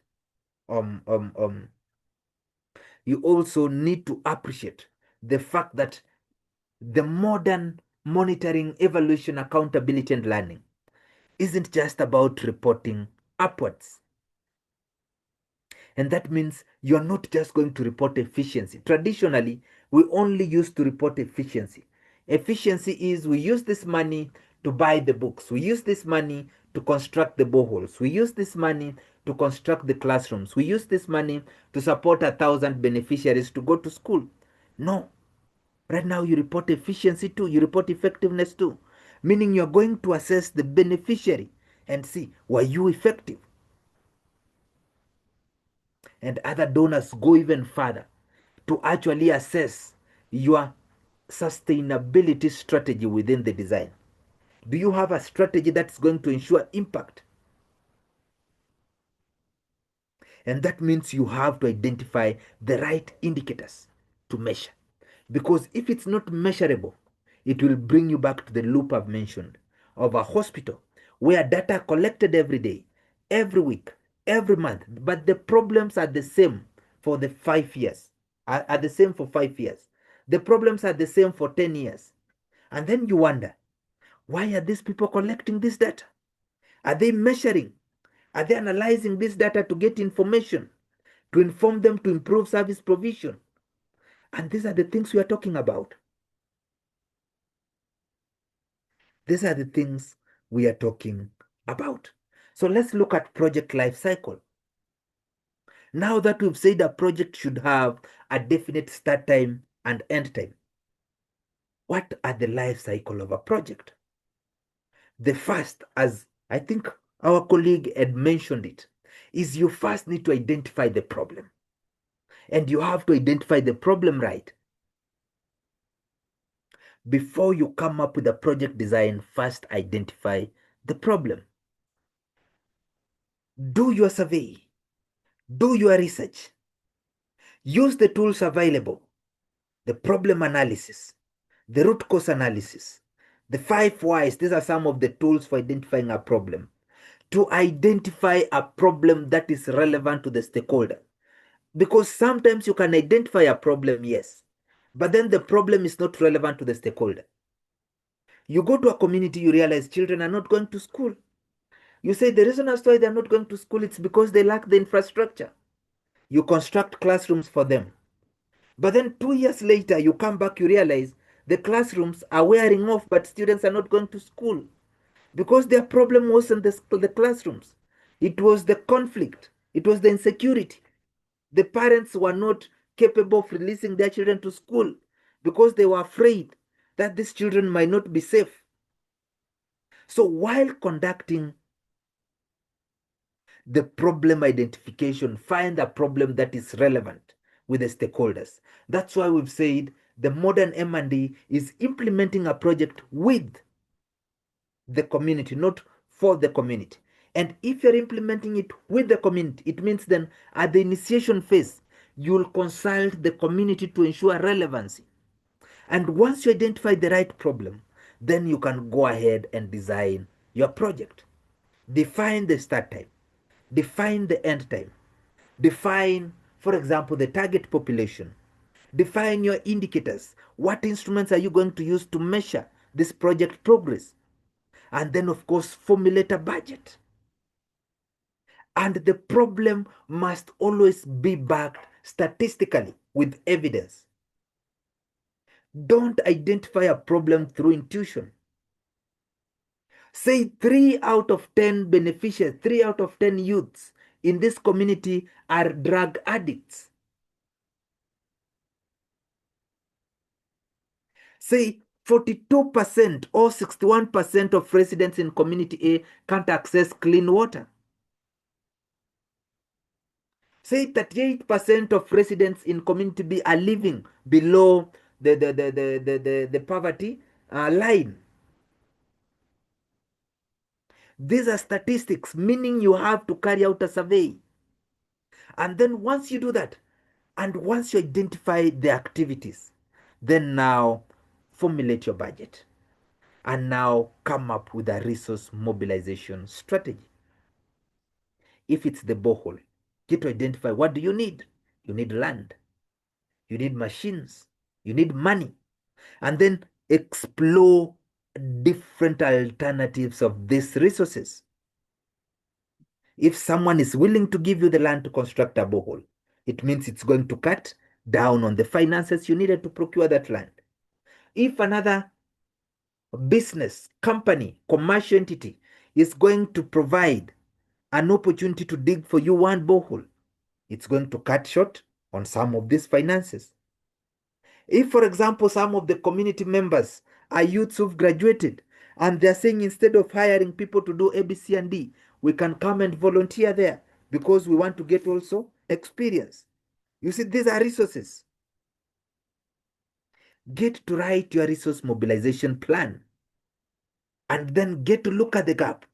Speaker 1: you also need to appreciate the fact that the modern monitoring, evaluation, accountability, and learning isn't just about reporting upwards. And that means you're not just going to report efficiency. Traditionally, we only used to report efficiency. Efficiency is we use this money to buy the books. We use this money to construct the boreholes. We use this money to construct the classrooms. We use this money to support 1,000 beneficiaries to go to school. No. Right now, you report efficiency too. You report effectiveness too. Meaning you're going to assess the beneficiary and see, were you effective? And other donors go even further to actually assess your sustainability strategy within the design. Do you have a strategy that's going to ensure impact? And that means you have to identify the right indicators to measure. Because if it's not measurable, it will bring you back to the loop I've mentioned of a hospital where data are collected every day, every week, every month, but the problems are the same for the 5 years, are the same for 5 years. The problems are the same for 10 years. And then you wonder, why are these people collecting this data? Are they measuring? Are they analyzing this data to get information, to inform them to improve service provision? And these are the things we are talking about. These are the things we are talking about. So let's look at project life cycle. Now that we've said a project should have a definite start time and end time, what are the life cycle of a project? The first, as I think our colleague had mentioned it, is you first need to identify the problem. And you have to identify the problem right. Before you come up with a project design, first identify the problem. Do your survey. Do your research. Use the tools available. The problem analysis, the root cause analysis, the 5 whys. These are some of the tools for identifying a problem. To identify a problem that is relevant to the stakeholder. Because sometimes you can identify a problem, yes, but then the problem is not relevant to the stakeholder. You go to a community, you realize children are not going to school. You say the reason as to why they're not going to school, it's because they lack the infrastructure. You construct classrooms for them. But then 2 years later, you come back, you realize the classrooms are wearing off, but students are not going to school. Because their problem wasn't the classrooms. It was the conflict. It was the insecurity. The parents were not capable of releasing their children to school because they were afraid that these children might not be safe. So while conducting the problem identification, find a problem that is relevant with the stakeholders. That's why we've said the modern M&D is implementing a project with the community, not for the community. And if you're implementing it with the community, it means then at the initiation phase, you'll consult the community to ensure relevancy. And once you identify the right problem, then you can go ahead and design your project. Define the start time, define the end time, define, for example, the target population, define your indicators. What instruments are you going to use to measure this project progress? And then, of course, formulate a budget. And the problem must always be backed statistically with evidence. Don't identify a problem through intuition. Say 3 out of 10 beneficiaries, 3 out of 10 youths in this community are drug addicts. Say 42% or 61% of residents in community A can't access clean water. Say 38% of residents in community B are living below the poverty line. These are statistics, meaning you have to carry out a survey. And then once you do that, and once you identify the activities, then now formulate your budget. And now come up with a resource mobilization strategy. If it's the borehole, get to identify what do you need. You need land. You need machines. You need money. And then explore different alternatives of these resources. If someone is willing to give you the land to construct a borehole, it means it's going to cut down on the finances you needed to procure that land. If another business, company, commercial entity is going to provide an opportunity to dig for you one borehole, it's going to cut short on some of these finances. If, for example, some of the community members are youths who've graduated and they're saying instead of hiring people to do A, B, C, and D, we can come and volunteer there because we want to get also experience. You see, these are resources. Get to write your resource mobilization plan and then get to look at the gap.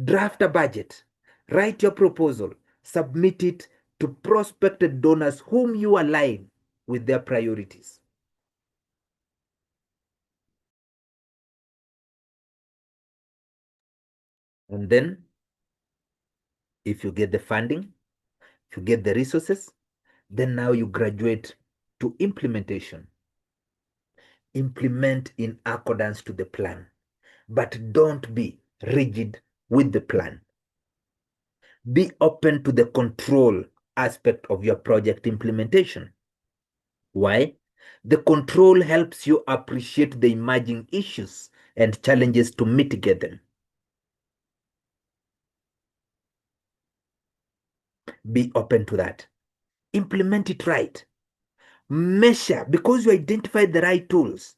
Speaker 1: Draft a budget, write your proposal, submit it to prospective donors whom you align with their priorities. And then, if you get the funding, if you get the resources, then now you graduate to implementation. Implement in accordance to the plan, but don't be rigid with the plan. Be open to the control aspect of your project implementation. Why? The control helps you appreciate the emerging issues and challenges to mitigate them. Be open to that. Implement it right. Measure, because you identified the right tools,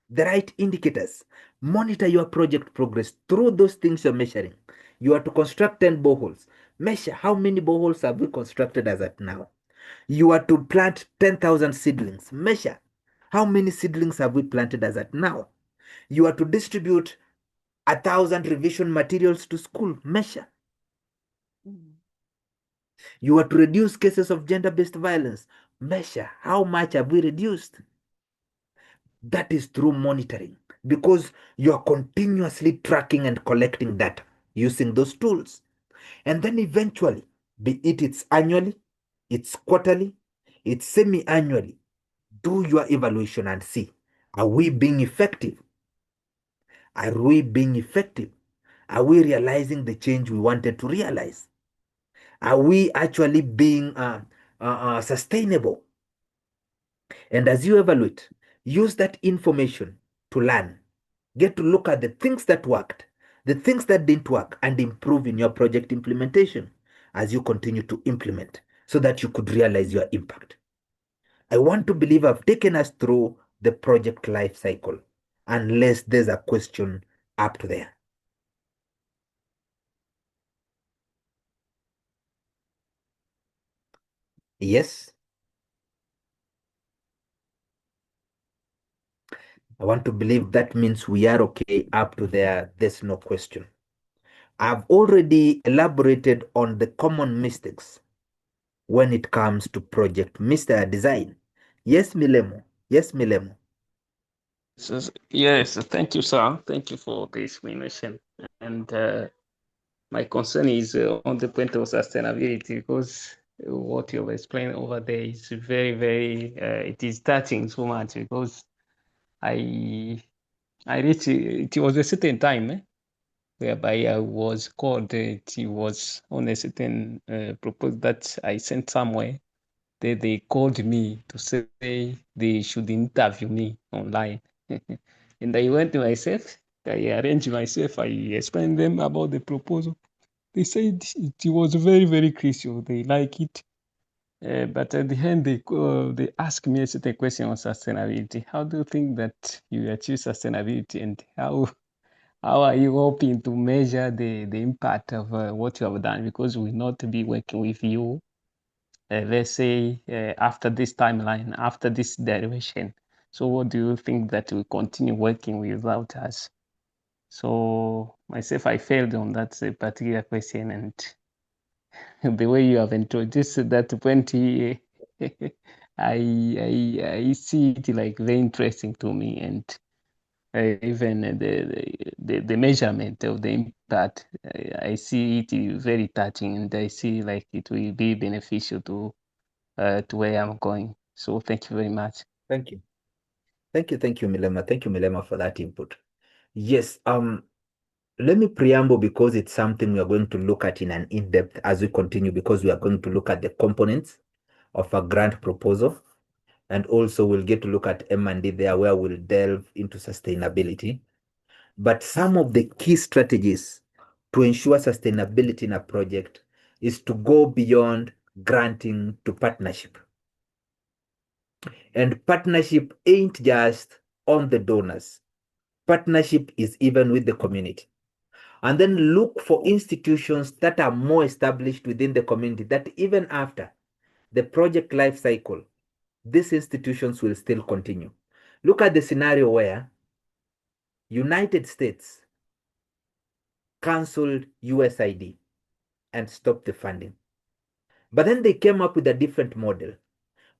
Speaker 1: the right indicators. Monitor your project progress through those things you're measuring. You are to construct 10 boreholes. Measure how many boreholes have we constructed as at now. You are to plant 10,000 seedlings. Measure how many seedlings have we planted as at now. You are to distribute 1,000 revision materials to school. Measure. You are to reduce cases of gender-based violence. Measure how much have we reduced. That is through monitoring, because you are continuously tracking and collecting data using those tools. And then eventually, be it's annually, it's quarterly, it's semi-annually, do your evaluation and see, are we being effective? Are we being effective? Are we realizing the change we wanted to realize? Are we actually being sustainable? And as you evaluate, use that information to learn. Get to look at the things that worked, the things that didn't work, and improve in your project implementation as you continue to implement so that you could realize your impact. I want to believe I've taken us through the project life cycle, unless there's a question up to there. Yes? I want to believe that means we are okay up to there. There's no question. I've already elaborated on the common mistakes when it comes to project Mr. Design. Yes, Milemo. Yes, Milemo.
Speaker 5: Yes, thank you, sir. Thank you for the explanation. And my concern is on the point of sustainability, because what you've explained over there is very, it is touching so much, because I reached, it was a certain time whereby I was called, it was on a certain proposal that I sent somewhere. They called me to say they should interview me online. And I went myself, I arranged myself, I explained them about the proposal. They said it was very crucial. They like it. But at the end, they asked me a certain question on sustainability. How do you think that you achieve sustainability, and how are you hoping to measure the impact of what you have done? Because we not be working with you, let's say, after this timeline, after this derivation. So what do you think that we continue working without us? So myself, I failed on that particular question, and the way you have introduced that point, I see it like very interesting to me, and even the measurement of the impact, I see it very touching, and I see like it will be beneficial to where I'm going. So thank you very much.
Speaker 1: Thank you. Thank you, Milema. Thank you, Milema, for that input. Yes, let me preamble, because it's something we are going to look at in an in-depth as we continue, because we are going to look at the components of a grant proposal, and also we'll get to look at M&D there, where we'll delve into sustainability. But some of the key strategies to ensure sustainability in a project is to go beyond granting to partnership. And partnership ain't just on the donors. Partnership is even with the community. And then look for institutions that are more established within the community, that even after the project life cycle, these institutions will still continue. Look at the scenario where United States canceled USAID and stopped the funding. But then they came up with a different model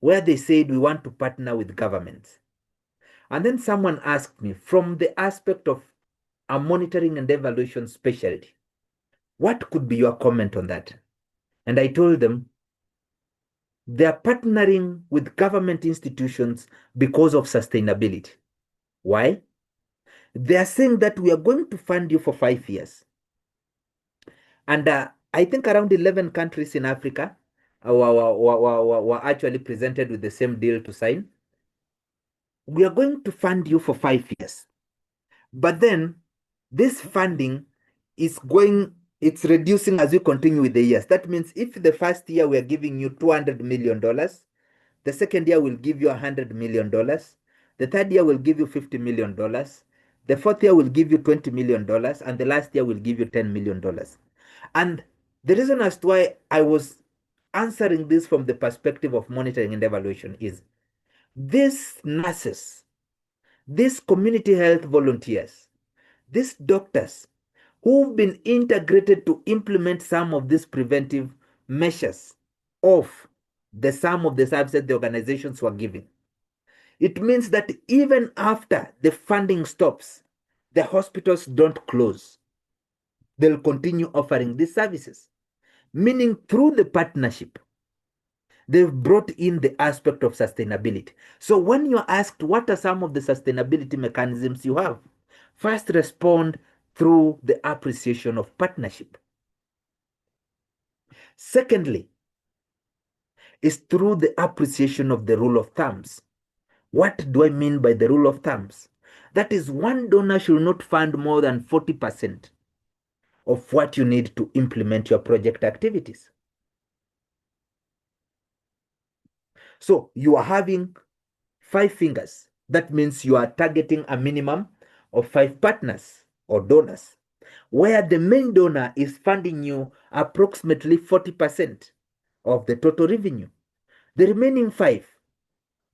Speaker 1: where they said we want to partner with governments. And then someone asked me, from the aspect of a monitoring and evaluation specialty, what could be your comment on that? And I told them, they are partnering with government institutions because of sustainability. Why? They are saying that we are going to fund you for 5 years. And I think around 11 countries in Africa were actually presented with the same deal to sign. We are going to fund you for 5 years. But then this funding is it's reducing as we continue with the years. That means if the first year we are giving you $200 million, the second year will give you $100 million, the third year will give you $50 million, the fourth year will give you $20 million, and the last year will give you $10 million. And the reason as to why I was answering this from the perspective of monitoring and evaluation is these nurses, these community health volunteers, these doctors who've been integrated to implement some of these preventive measures of some of the services the organizations were giving. It means that even after the funding stops, the hospitals don't close. They'll continue offering these services, meaning through the partnership, they've brought in the aspect of sustainability. So when you're asked what are some of the sustainability mechanisms you have, first respond through the appreciation of partnership. Secondly, is through the appreciation of the rule of thumbs. What do I mean by the rule of thumbs? That is, one donor should not fund more than 40% of what you need to implement your project activities. So you are having 5 fingers. That means you are targeting a minimum of 5 partners or donors, where the main donor is funding you approximately 40% of the total revenue. The remaining 5,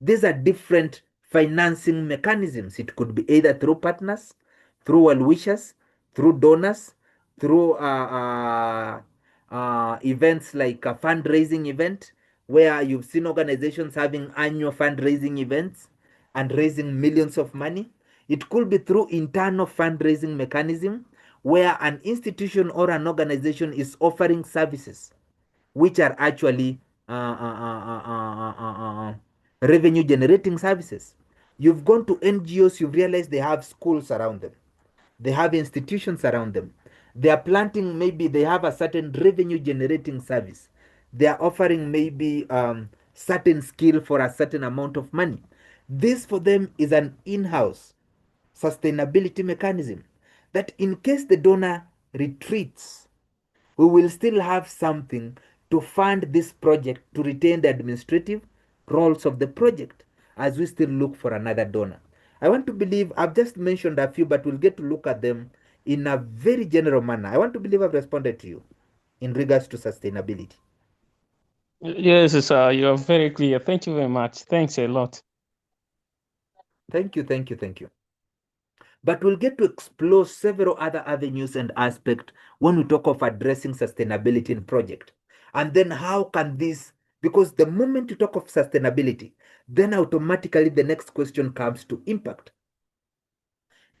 Speaker 1: these are different financing mechanisms. It could be either through partners, through well-wishers, through donors, through events like a fundraising event, where you've seen organizations having annual fundraising events and raising millions of money. It could be through internal fundraising mechanism, where an institution or an organization is offering services which are actually revenue generating services. You've gone to NGOs, you've realized they have schools around them, they have institutions around them, they are planting, maybe they have a certain revenue generating service, they are offering maybe certain skill for a certain amount of money. This for them is an in-house sustainability mechanism, that in case the donor retreats, we will still have something to fund this project, to retain the administrative roles of the project as we still look for another donor. I want to believe I've just mentioned a few, but we'll get to look at them in a very general manner. I want to believe I've responded to you in regards to sustainability.
Speaker 5: Yes, sir, you are very clear. Thank you very much. Thanks a lot.
Speaker 1: Thank you, thank you, thank you. But we'll get to explore several other avenues and aspects when we talk of addressing sustainability in project. And then how can this, because the moment you talk of sustainability, then automatically the next question comes to impact.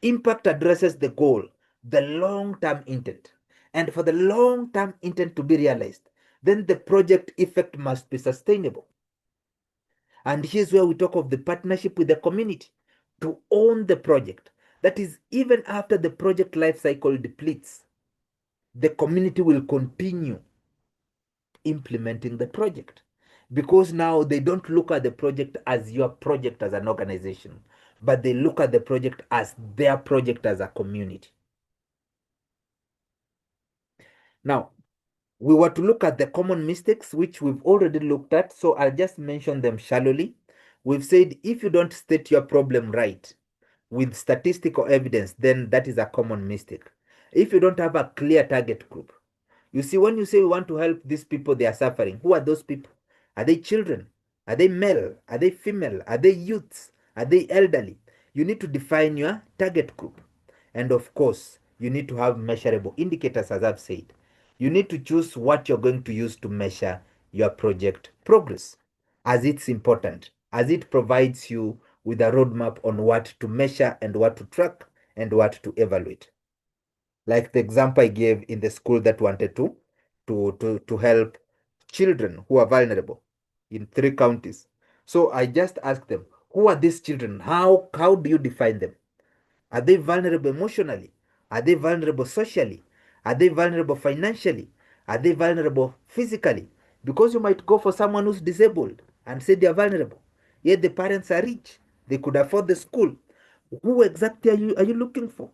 Speaker 1: Impact addresses the goal, the long-term intent. And for the long-term intent to be realized, then the project effect must be sustainable. And here's where we talk of the partnership with the community to own the project. That is, even after the project life cycle depletes, the community will continue implementing the project, because now they don't look at the project as your project as an organization, but they look at the project as their project as a community. Now, we were to look at the common mistakes, which we've already looked at, so I'll just mention them shallowly. We've said if you don't state your problem right with statistical evidence, then that is a common mistake. If you don't have a clear target group, you see, when you say we want to help these people, they are suffering. Who are those people? Are they children? Are they male? Are they female? Are they youths? Are they elderly? You need to define your target group. And of course, you need to have measurable indicators, as I've said. You need to choose what you're going to use to measure your project progress, as it's important, as it provides you with a roadmap on what to measure and what to track and what to evaluate. Like the example I gave in the school that wanted to help children who are vulnerable in 3 counties. So I just asked them, who are these children? How do you define them? Are they vulnerable emotionally? Are they vulnerable socially? Are they vulnerable financially? Are they vulnerable physically? Because you might go for someone who's disabled and say they are vulnerable, yet the parents are rich, they could afford the school. Who exactly are you looking for?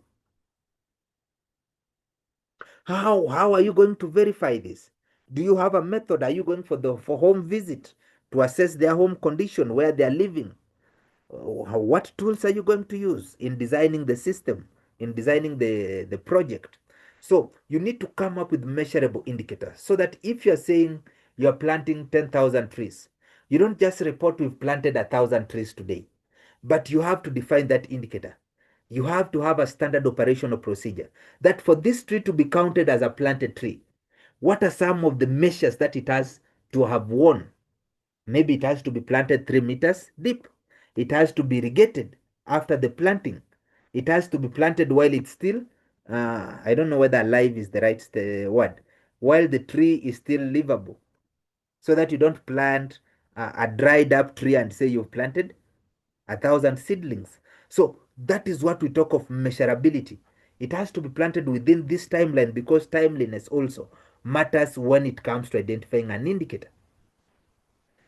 Speaker 1: How are you going to verify this? Do you have a method? Are you going for home visit to assess their home condition, where they are living? What tools are you going to use in designing the system, in designing the project? So you need to come up with measurable indicators, so that if you're saying you're planting 10,000 trees, you don't just report we've planted 1,000 trees today, but you have to define that indicator. You have to have a standard operational procedure, that for this tree to be counted as a planted tree, what are some of the measures that it has to have won? Maybe it has to be planted 3 meters deep. It has to be irrigated after the planting. It has to be planted while it's still, I don't know whether alive is the right word, while the tree is still livable, so that you don't plant a dried up tree and say you've planted 1,000 seedlings. So that is what we talk of measurability. It has to be planted within this timeline, because timeliness also matters when it comes to identifying an indicator,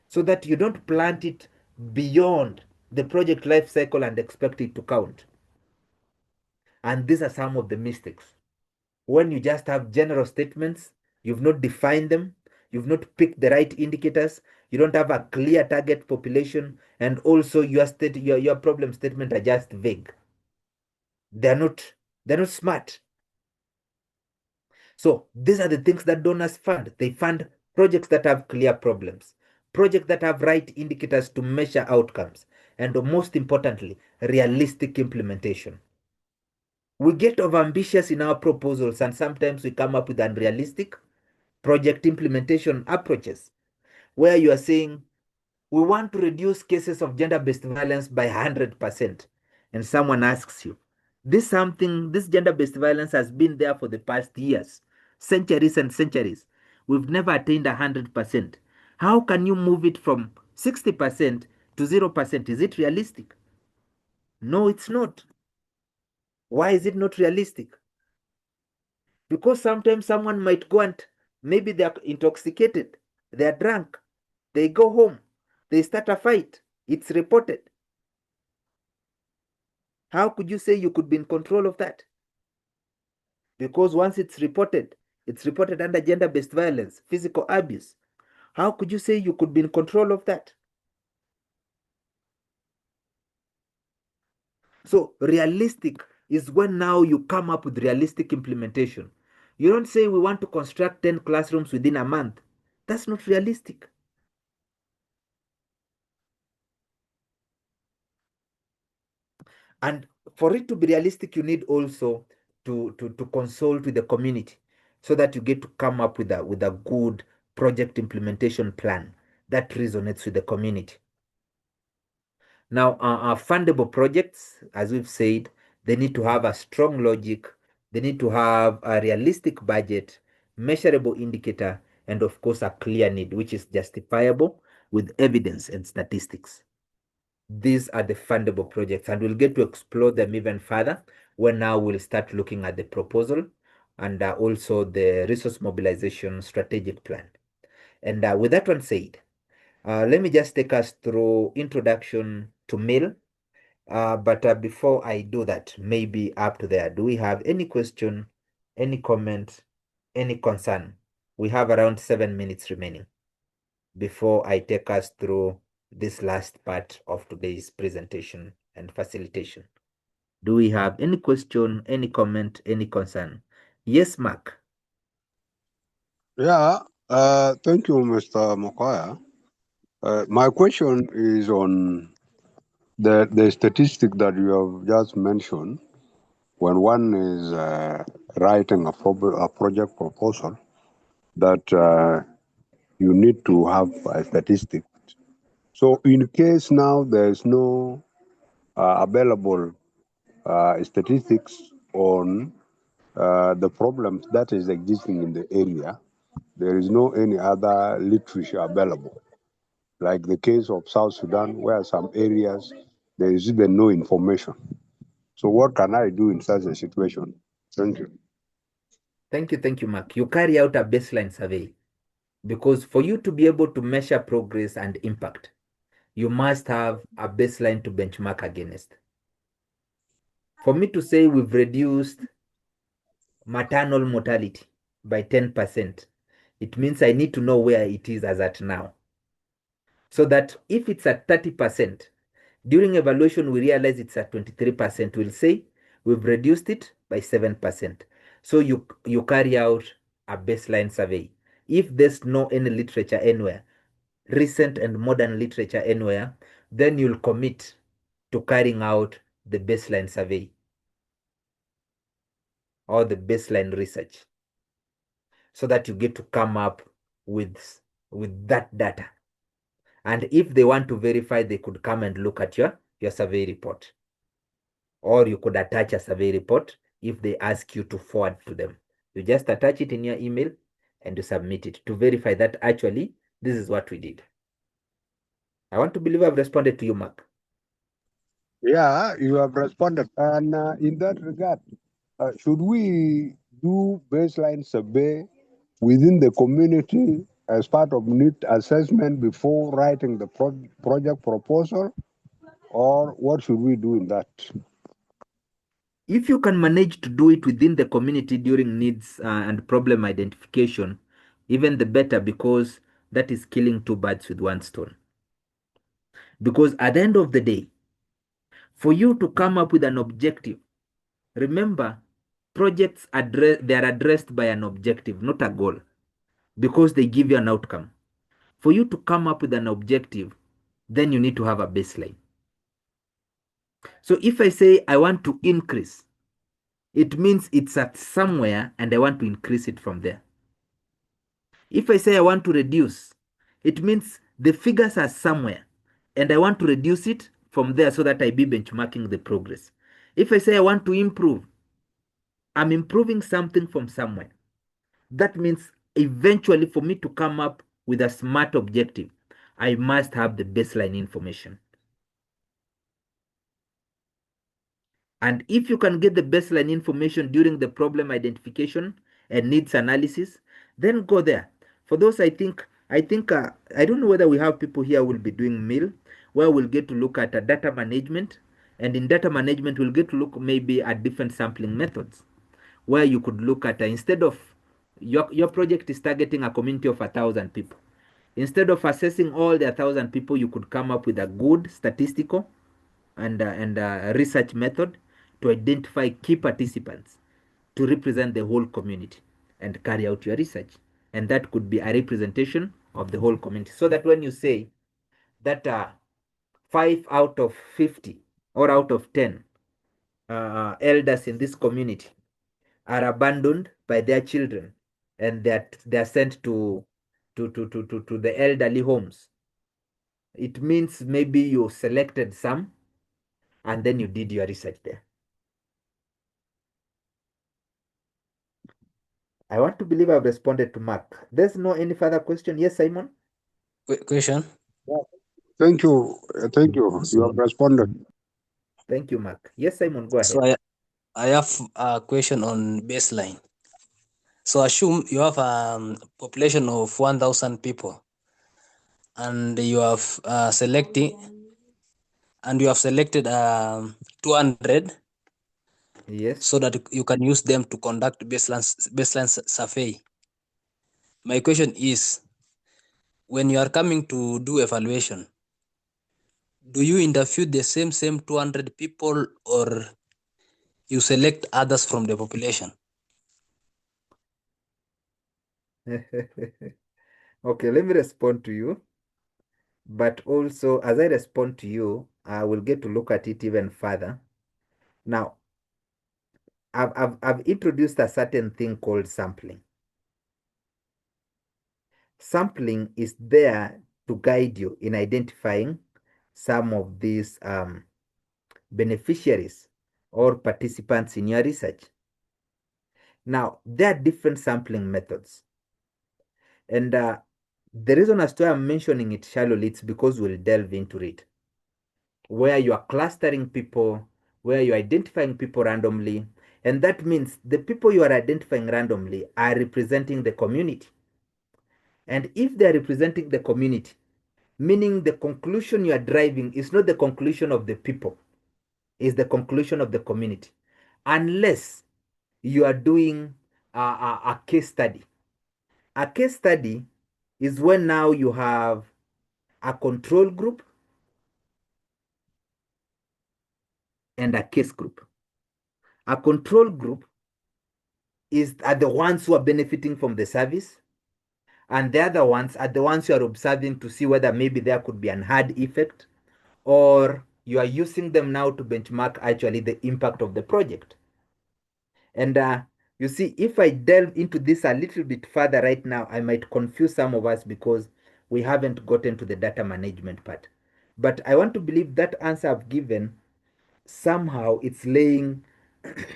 Speaker 1: so that you don't plant it beyond the project life cycle and expect it to count. And these are some of the mistakes. When you just have general statements, you've not defined them, you've not picked the right indicators, you don't have a clear target population, and also your problem statement are just vague. They're not smart. So these are the things that donors fund. They fund projects that have clear problems, projects that have right indicators to measure outcomes, and most importantly, realistic implementation. We get overambitious in our proposals, and sometimes we come up with unrealistic project implementation approaches where you are saying, we want to reduce cases of gender-based violence by 100%. And someone asks you, this gender-based violence has been there for the past years, centuries and centuries. We've never attained 100%. How can you move it from 60% to 0%? Is it realistic? No, it's not. Why is it not realistic? Because sometimes someone might go and maybe they're intoxicated, they're drunk, they go home, they start a fight, it's reported. How could you say you could be in control of that? Because once it's reported under gender-based violence, physical abuse. How could you say you could be in control of that? So realistic is when now you come up with realistic implementation. You don't say we want to construct 10 classrooms within a month. That's not realistic. And for it to be realistic, you need also to consult with the community so that you get to come up with a good project implementation plan that resonates with the community. Now, our fundable projects, as we've said, they need to have a strong logic, they need to have a realistic budget, measurable indicator, and of course, a clear need, which is justifiable with evidence and statistics. These are the fundable projects, and we'll get to explore them even further when now we'll start looking at the proposal and also the resource mobilization strategic plan. And with that one said, let me just take us through introduction to MIL. But before I do that, maybe up to there, do we have any question, any comment, any concern? We have around 7 minutes remaining before I take us through this last part of today's presentation and facilitation. Do we have any question, any comment, any concern? Yes, Mark.
Speaker 8: Yeah, thank you, Mr. Mokoya. My question is on the statistic that you have just mentioned. When one is writing a project proposal, that you need to have a statistic. So in case now there is no available statistics on the problems that is existing in the area, there is no any other literature available. Like the case of South Sudan, where some areas there is even no information. So what can I do in such a situation? Thank you.
Speaker 1: Thank you, Mark. You carry out a baseline survey because for you to be able to measure progress and impact, you must have a baseline to benchmark against. For me to say we've reduced maternal mortality by 10%, it means I need to know where it is as at now. So that if it's at 30%, during evaluation, we realize it's at 23%, we'll say we've reduced it by 7%. So you carry out a baseline survey. If there's no any literature anywhere, recent and modern literature anywhere, then you'll commit to carrying out the baseline survey or the baseline research so that you get to come up with that data. And if they want to verify, they could come and look at your survey report. Or you could attach a survey report if they ask you to forward to them. You just attach it in your email and you submit it to verify that actually this is what we did. I want to believe I've responded to you, Mark.
Speaker 8: Yeah, you have responded. And in that regard, should we do baseline survey within the community as part of need assessment before writing the project proposal? Or what should we do in that?
Speaker 1: If you can manage to do it within the community during needs and problem identification, even the better, because that is killing two birds with one stone. Because at the end of the day, for you to come up with an objective, remember, projects they are addressed by an objective, not a goal, because they give you an outcome. For you to come up with an objective, then you need to have a baseline. So if I say I want to increase, it means it's at somewhere and I want to increase it from there. If I say I want to reduce, it means the figures are somewhere and I want to reduce it from there so that I be benchmarking the progress. If I say I want to improve, I'm improving something from somewhere. That means eventually for me to come up with a smart objective, I must have the baseline information. And if you can get the baseline information during the problem identification and needs analysis, then go there. For those, I don't know whether we have people here who will be doing mill, where we'll get to look at data management. And in data management, we'll get to look maybe at different sampling methods, where you could look at, instead of, your project is targeting a community of 1,000 people. Instead of assessing all the 1,000 people, you could come up with a good statistical and research method to identify key participants to represent the whole community and carry out your research. And that could be a representation of the whole community. So that when you say that 5 out of 50 or out of 10 elders in this community are abandoned by their children and they're sent to the elderly homes, it means maybe you selected some and then you did your research there. I want to believe I've responded to Mark. There's no any further question. Yes, Simon?
Speaker 10: Question?
Speaker 8: Thank you. Thank you. You have responded.
Speaker 1: Thank you, Mark. Yes, Simon, go ahead.
Speaker 10: So I have a question on baseline. So assume you have a population of 1,000 people, and you have selected 200.
Speaker 1: Yes.
Speaker 10: So that you can use them to conduct baseline survey. My question is, when you are coming to do evaluation, do you interview the same 200 people, or you select others from the population?
Speaker 1: Okay, let me respond to you. But also, as I respond to you, I will get to look at it even further. Now, I've introduced a certain thing called sampling. Sampling is there to guide you in identifying some of these beneficiaries or participants in your research. Now, there are different sampling methods. And the reason as to why I'm mentioning it shallowly, it's because we'll delve into it. Where you are clustering people, where you're identifying people randomly. And that means the people you are identifying randomly are representing the community. And if they're representing the community, meaning the conclusion you are driving is not the conclusion of the people, it's the conclusion of the community. Unless you are doing a case study. A case study is when now you have a control group and a case group. A control group are the ones who are benefiting from the service, and the other ones are the ones you are observing to see whether maybe there could be an hard effect, or you are using them now to benchmark actually the impact of the project. And you see, if I delve into this a little bit further right now, I might confuse some of us because we haven't gotten to the data management part. But I want to believe that answer I've given, somehow it's laying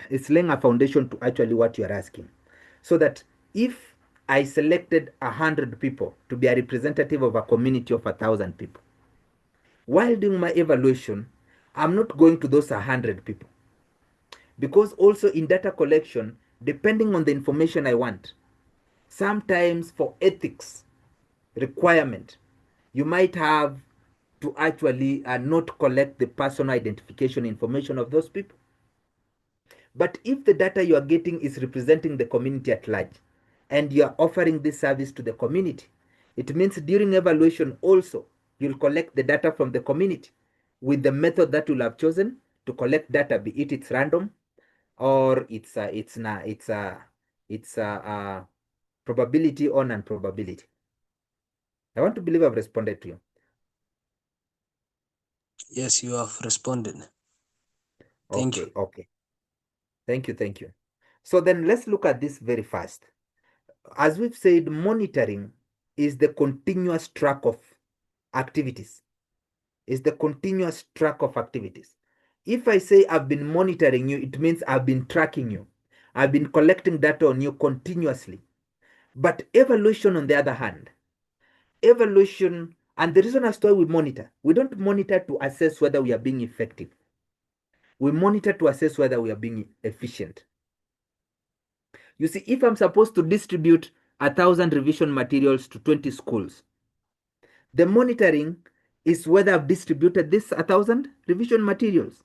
Speaker 1: it's laying a foundation to actually what you're asking. So that if I selected 100 people to be a representative of a community of 1,000 people, while doing my evaluation, I'm not going to those 100 people. Because also in data collection, depending on the information I want, sometimes for ethics requirement, you might have to actually not collect the personal identification information of those people. But if the data you are getting is representing the community at large, and you are offering this service to the community, it means during evaluation also, you'll collect the data from the community with the method that you'll have chosen to collect data, be it it's random or it's probability on and probability. I want to believe I've responded to you.
Speaker 10: Yes, you have responded. Thank you.
Speaker 1: Okay. Thank you. So then let's look at this very fast. As we've said, monitoring is the continuous track of activities. If I say I've been monitoring you, it means I've been tracking you. I've been collecting data on you continuously. But evaluation, on the other hand, and the reason as to why we don't monitor to assess whether we are being effective. We monitor to assess whether we are being efficient. You see, if I'm supposed to distribute 1,000 revision materials to 20 schools, the monitoring is whether I've distributed this 1,000 revision materials.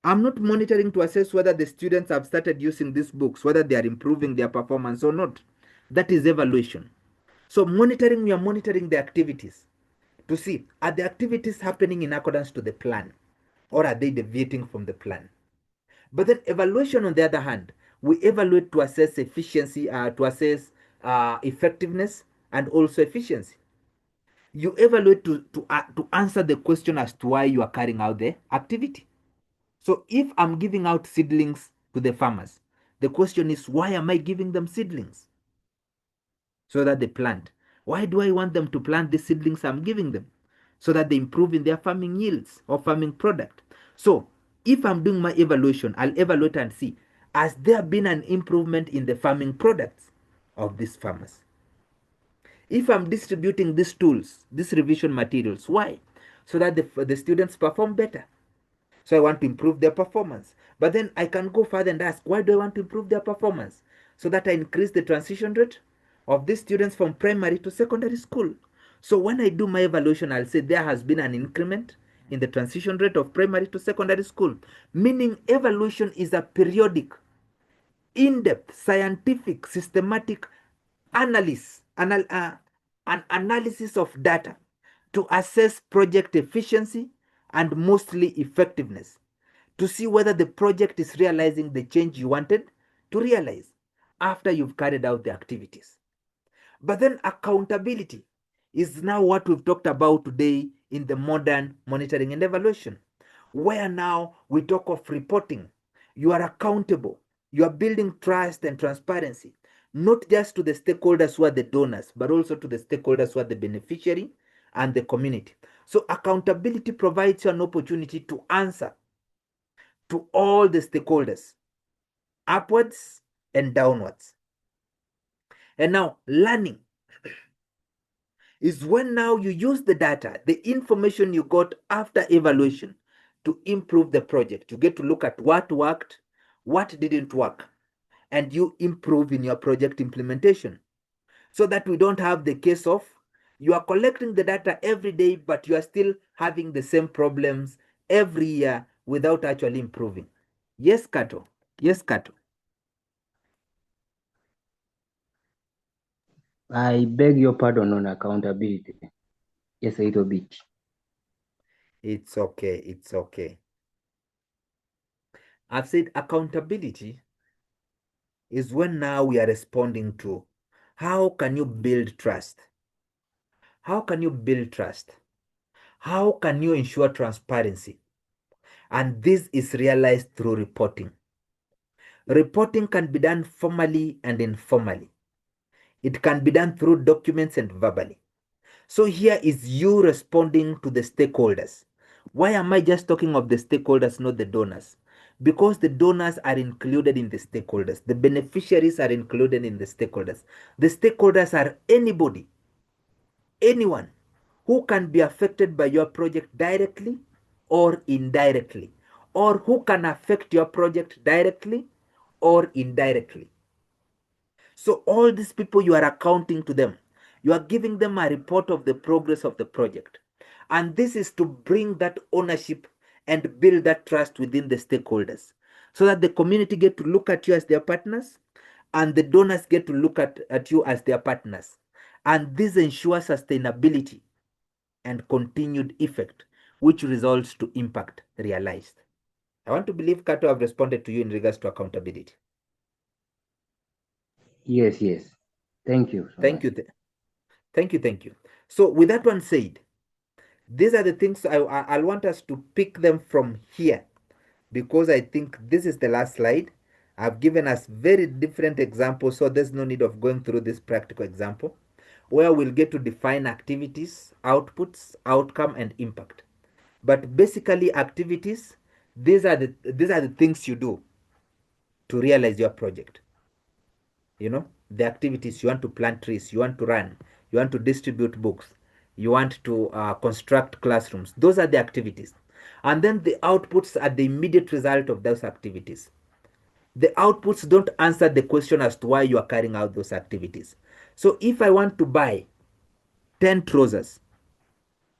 Speaker 1: I'm not monitoring to assess whether the students have started using these books, whether they are improving their performance or not. That is evaluation. So monitoring, we are monitoring the activities to see, are the activities happening in accordance to the plan, or are they deviating from the plan? But then evaluation, on the other hand, we evaluate to assess efficiency, to assess effectiveness, and also efficiency. You evaluate to answer the question as to why you are carrying out the activity. So if I'm giving out seedlings to the farmers, the question is, why am I giving them seedlings? So that they plant. Why do I want them to plant the seedlings I'm giving them? So that they improve in their farming yields or farming product. So if I'm doing my evaluation, I'll evaluate and see, has there been an improvement in the farming products of these farmers? If I'm distributing these tools, these revision materials, why? So that the students perform better. So I want to improve their performance. But then I can go further and ask, why do I want to improve their performance? So that I increase the transition rate of these students from primary to secondary school. So when I do my evaluation, I'll say there has been an increment in the transition rate of primary to secondary school. Meaning evaluation is a periodic, in-depth, scientific, systematic analysis, an analysis of data to assess project efficiency and mostly effectiveness, to see whether the project is realizing the change you wanted to realize after you've carried out the activities. But then accountability is now what we've talked about today in the modern monitoring and evaluation, where now we talk of reporting. You are accountable. You are building trust and transparency, not just to the stakeholders who are the donors, but also to the stakeholders who are the beneficiary and the community. So accountability provides you an opportunity to answer to all the stakeholders, upwards and downwards. And now learning is when now you use the data, the information you got after evaluation, to improve the project. You get to look at what worked, what didn't work, and you improve in your project implementation. So that we don't have the case of you are collecting the data every day, but you are still having the same problems every year without actually improving. Yes, Kato.
Speaker 6: I beg your pardon on accountability. Yes, a little bit.
Speaker 1: It's okay. I've said accountability is when now we are responding to how can you build trust? How can you build trust? How can you ensure transparency? And this is realized through reporting. Reporting can be done formally and informally. It can be done through documents and verbally. So here is you responding to the stakeholders. Why am I just talking of the stakeholders, not the donors? Because the donors are included in the stakeholders. The beneficiaries are included in the stakeholders. The stakeholders are anybody, anyone who can be affected by your project directly or indirectly, or who can affect your project directly or indirectly. So all these people, you are accounting to them. You are giving them a report of the progress of the project. And this is to bring that ownership and build that trust within the stakeholders, so that the community get to look at you as their partners and the donors get to look at you as their partners. And this ensures sustainability and continued effect, which results to impact realized. I want to believe, Kato, I've responded to you in regards to accountability.
Speaker 6: Yes. Thank you so
Speaker 1: Thank
Speaker 6: much.
Speaker 1: you. Thank you. So with that one said, these are the things I'll want us to pick them from here because I think this is the last slide. I've given us very different examples, so there's no need of going through this practical example, where we'll get to define activities, outputs, outcome, and impact. But basically, activities, these are the things you do to realize your project. You know, the activities: you want to plant trees, you want to run, you want to distribute books, you want to construct classrooms. Those are the activities. And then the outputs are the immediate result of those activities. The outputs don't answer the question as to why you are carrying out those activities. So if I want to buy 10 trousers,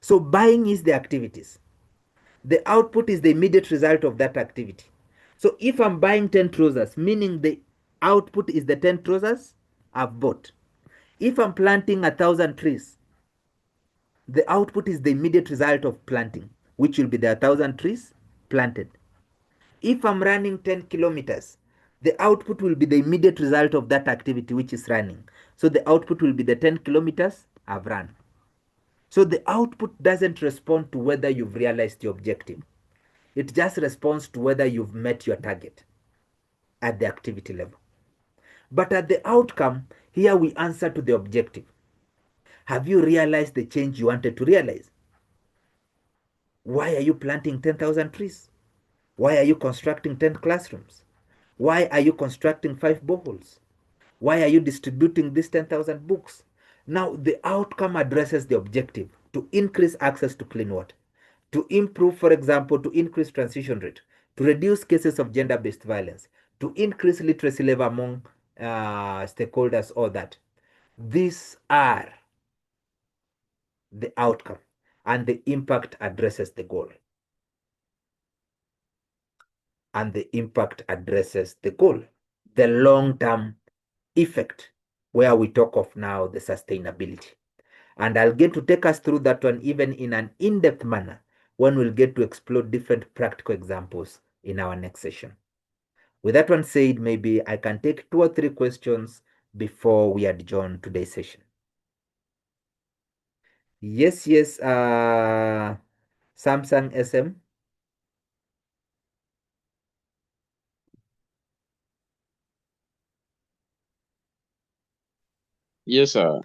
Speaker 1: so buying is the activities. The output is the immediate result of that activity. So if I'm buying 10 trousers, meaning the output is the 10 trousers I've bought. If I'm planting 1,000 trees, the output is the immediate result of planting, which will be the 1,000 trees planted. If I'm running 10 kilometers, the output will be the immediate result of that activity, which is running. So the output will be the 10 kilometers I've run. So the output doesn't respond to whether you've realized your objective. It just responds to whether you've met your target at the activity level. But at the outcome, here we answer to the objective. Have you realized the change you wanted to realize? Why are you planting 10,000 trees? Why are you constructing 10 classrooms? Why are you constructing 5 boreholes? Why are you distributing these 10,000 books? Now, the outcome addresses the objective: to increase access to clean water, to improve, for example, to increase transition rate, to reduce cases of gender-based violence, to increase literacy level among stakeholders, all that. These are the outcome, and the impact addresses the goal. And the impact addresses the goal. The long-term effect, where we talk of now the sustainability. And I'll get to take us through that one even in an in-depth manner when we'll get to explore different practical examples in our next session. With that one said, maybe I can take 2 or 3 questions before we adjourn today's session. Yes, Samsung SM.
Speaker 11: Yes, sir.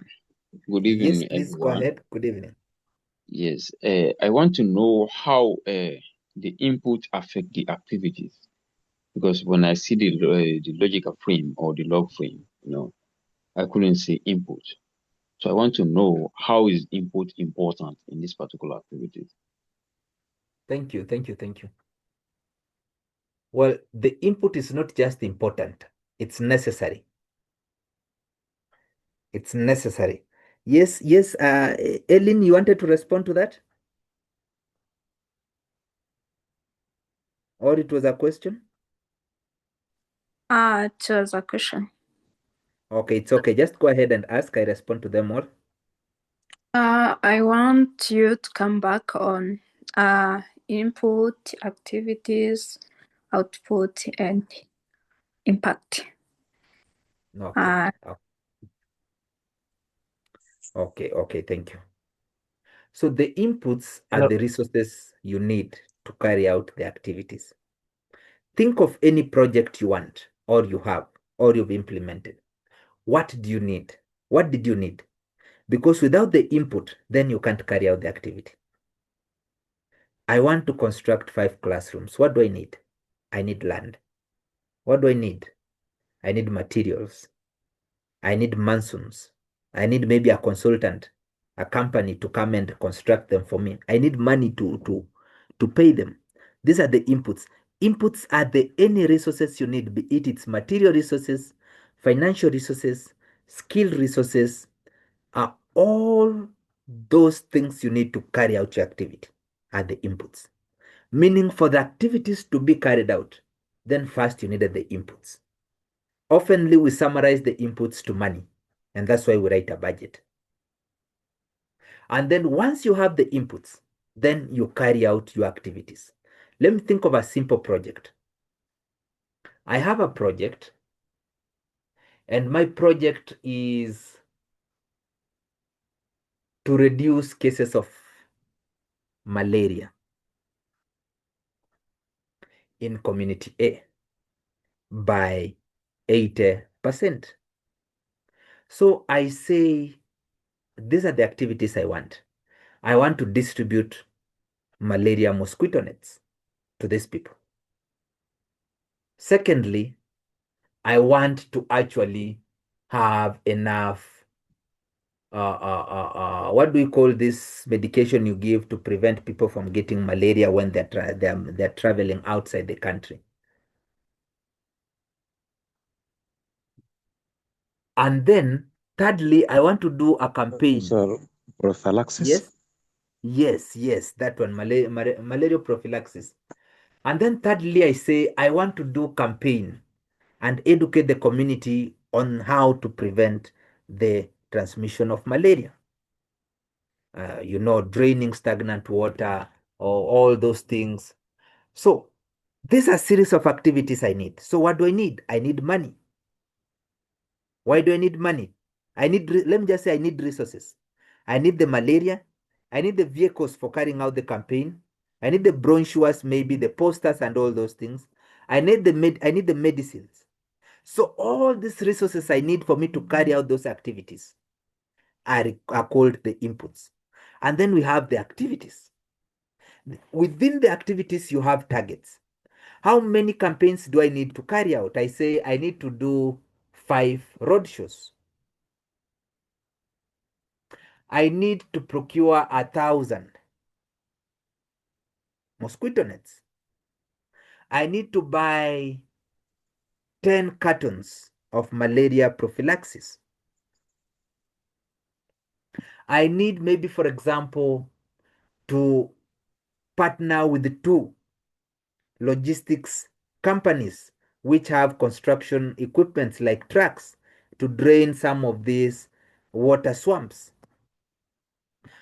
Speaker 11: Good evening,
Speaker 1: Yes, please go
Speaker 11: everyone.
Speaker 1: ahead. Good evening.
Speaker 11: Yes, I want to know how the input affect the activities, because when I see the logical frame or the log frame, I couldn't see input. So I want to know how is input important in this particular activity.
Speaker 1: Thank you. Well, the input is not just important, it's necessary. It's necessary. Yes, Ellen, you wanted to respond to that? Or it was a question?
Speaker 12: It was a question.
Speaker 1: Okay, it's okay. Just go ahead and ask. I respond to them all.
Speaker 12: I want you to come back on input, activities, output, and impact.
Speaker 1: Okay, thank you. So the inputs are
Speaker 10: Hello.
Speaker 1: the resources you need to carry out the activities. Think of any project you want, or you have, or you've implemented. What do you need? What did you need? Because without the input, then you can't carry out the activity. I want to construct 5 classrooms. What do I need? I need land. What do I need? I need materials. I need monsoons. I need maybe a consultant, a company to come and construct them for me. I need money to pay them. These are the inputs. Inputs are the any resources you need, be it's material resources, financial resources, skill resources, are all those things you need to carry out your activity are the inputs. Meaning for the activities to be carried out, then first you needed the inputs. Oftenly we summarize the inputs to money, and that's why we write a budget. And then once you have the inputs, then you carry out your activities. Let me think of a simple project. I have a project, and my project is to reduce cases of malaria. in community A by 80%. So I say, these are the activities I want. I want to distribute malaria mosquito nets to these people. Secondly, I want to actually have enough, what do we call this medication you give to prevent people from getting malaria when they're traveling outside the country? And then, thirdly, I want to do a campaign.
Speaker 7: Sir, prophylaxis?
Speaker 1: Yes, yes, yes, that one, malaria prophylaxis. And then thirdly, I say I want to do campaign and educate the community on how to prevent the transmission of malaria. Draining stagnant water or all those things. So these are a series of activities I need. So what do I need? I need money. Why do I need money? let me just say I need resources. I need the malaria. I need the vehicles for carrying out the campaign. I need the brochures, maybe the posters and all those things. I need the medicines. So all these resources I need for me to carry out those activities are called the inputs. And then we have the activities. Within the activities, you have targets. How many campaigns do I need to carry out? I say I need to do 5 roadshows. I need to procure 1,000 mosquito nets. I need to buy 10 cartons of malaria prophylaxis. I need maybe, for example, to partner with 2 logistics companies which have construction equipment like trucks to drain some of these water swamps.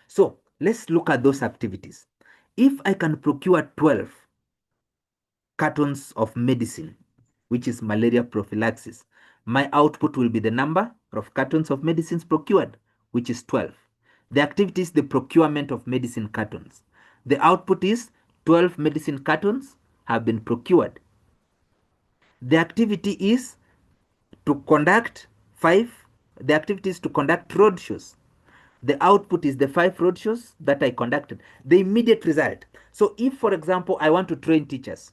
Speaker 1: So let's look at those activities. If I can procure 12 cartons of medicine, which is malaria prophylaxis, my output will be the number of cartons of medicines procured, which is 12. The activity is the procurement of medicine cartons. The output is 12 medicine cartons have been procured. The activity is to conduct 5. The activity is to conduct roadshows. The output is the 5 roadshows that I conducted. The immediate result. So if, for example, I want to train teachers,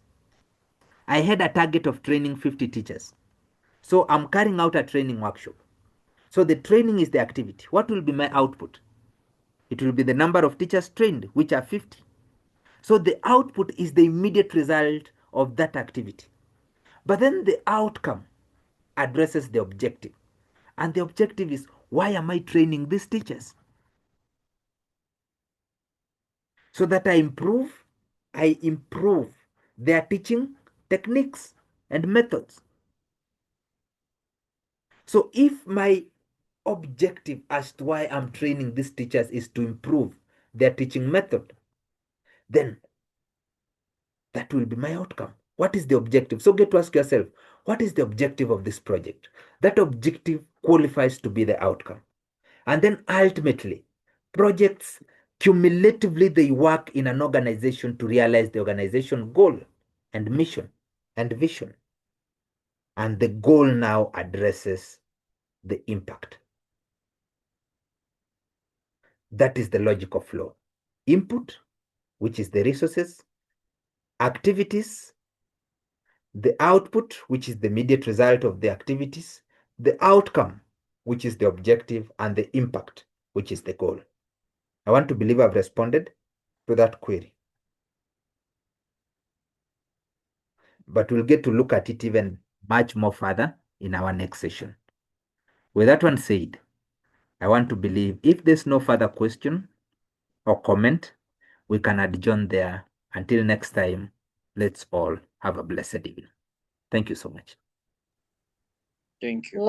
Speaker 1: I had a target of training 50 teachers. So I'm carrying out a training workshop. So the training is the activity. What will be my output? It will be the number of teachers trained, which are 50. So the output is the immediate result of that activity. But then the outcome addresses the objective. And the objective is, why am I training these teachers? So that I improve their teaching techniques and methods. So if my objective as to why I'm training these teachers is to improve their teaching method, then that will be my outcome. What is the objective? So get to ask yourself, what is the objective of this project? That objective qualifies to be the outcome. And then ultimately, projects, cumulatively, they work in an organization to realize the organization goal and mission and vision. And the goal now addresses the impact. That is the logic of flow. Input, which is the resources, activities, the output, which is the immediate result of the activities, the outcome, which is the objective, and the impact, which is the goal. I want to believe I've responded to that query. But we'll get to look at it even much more further in our next session. With that one said, I want to believe if there's no further question or comment, we can adjourn there. Until next time, let's all have a blessed evening. Thank you so much.
Speaker 13: Thank you.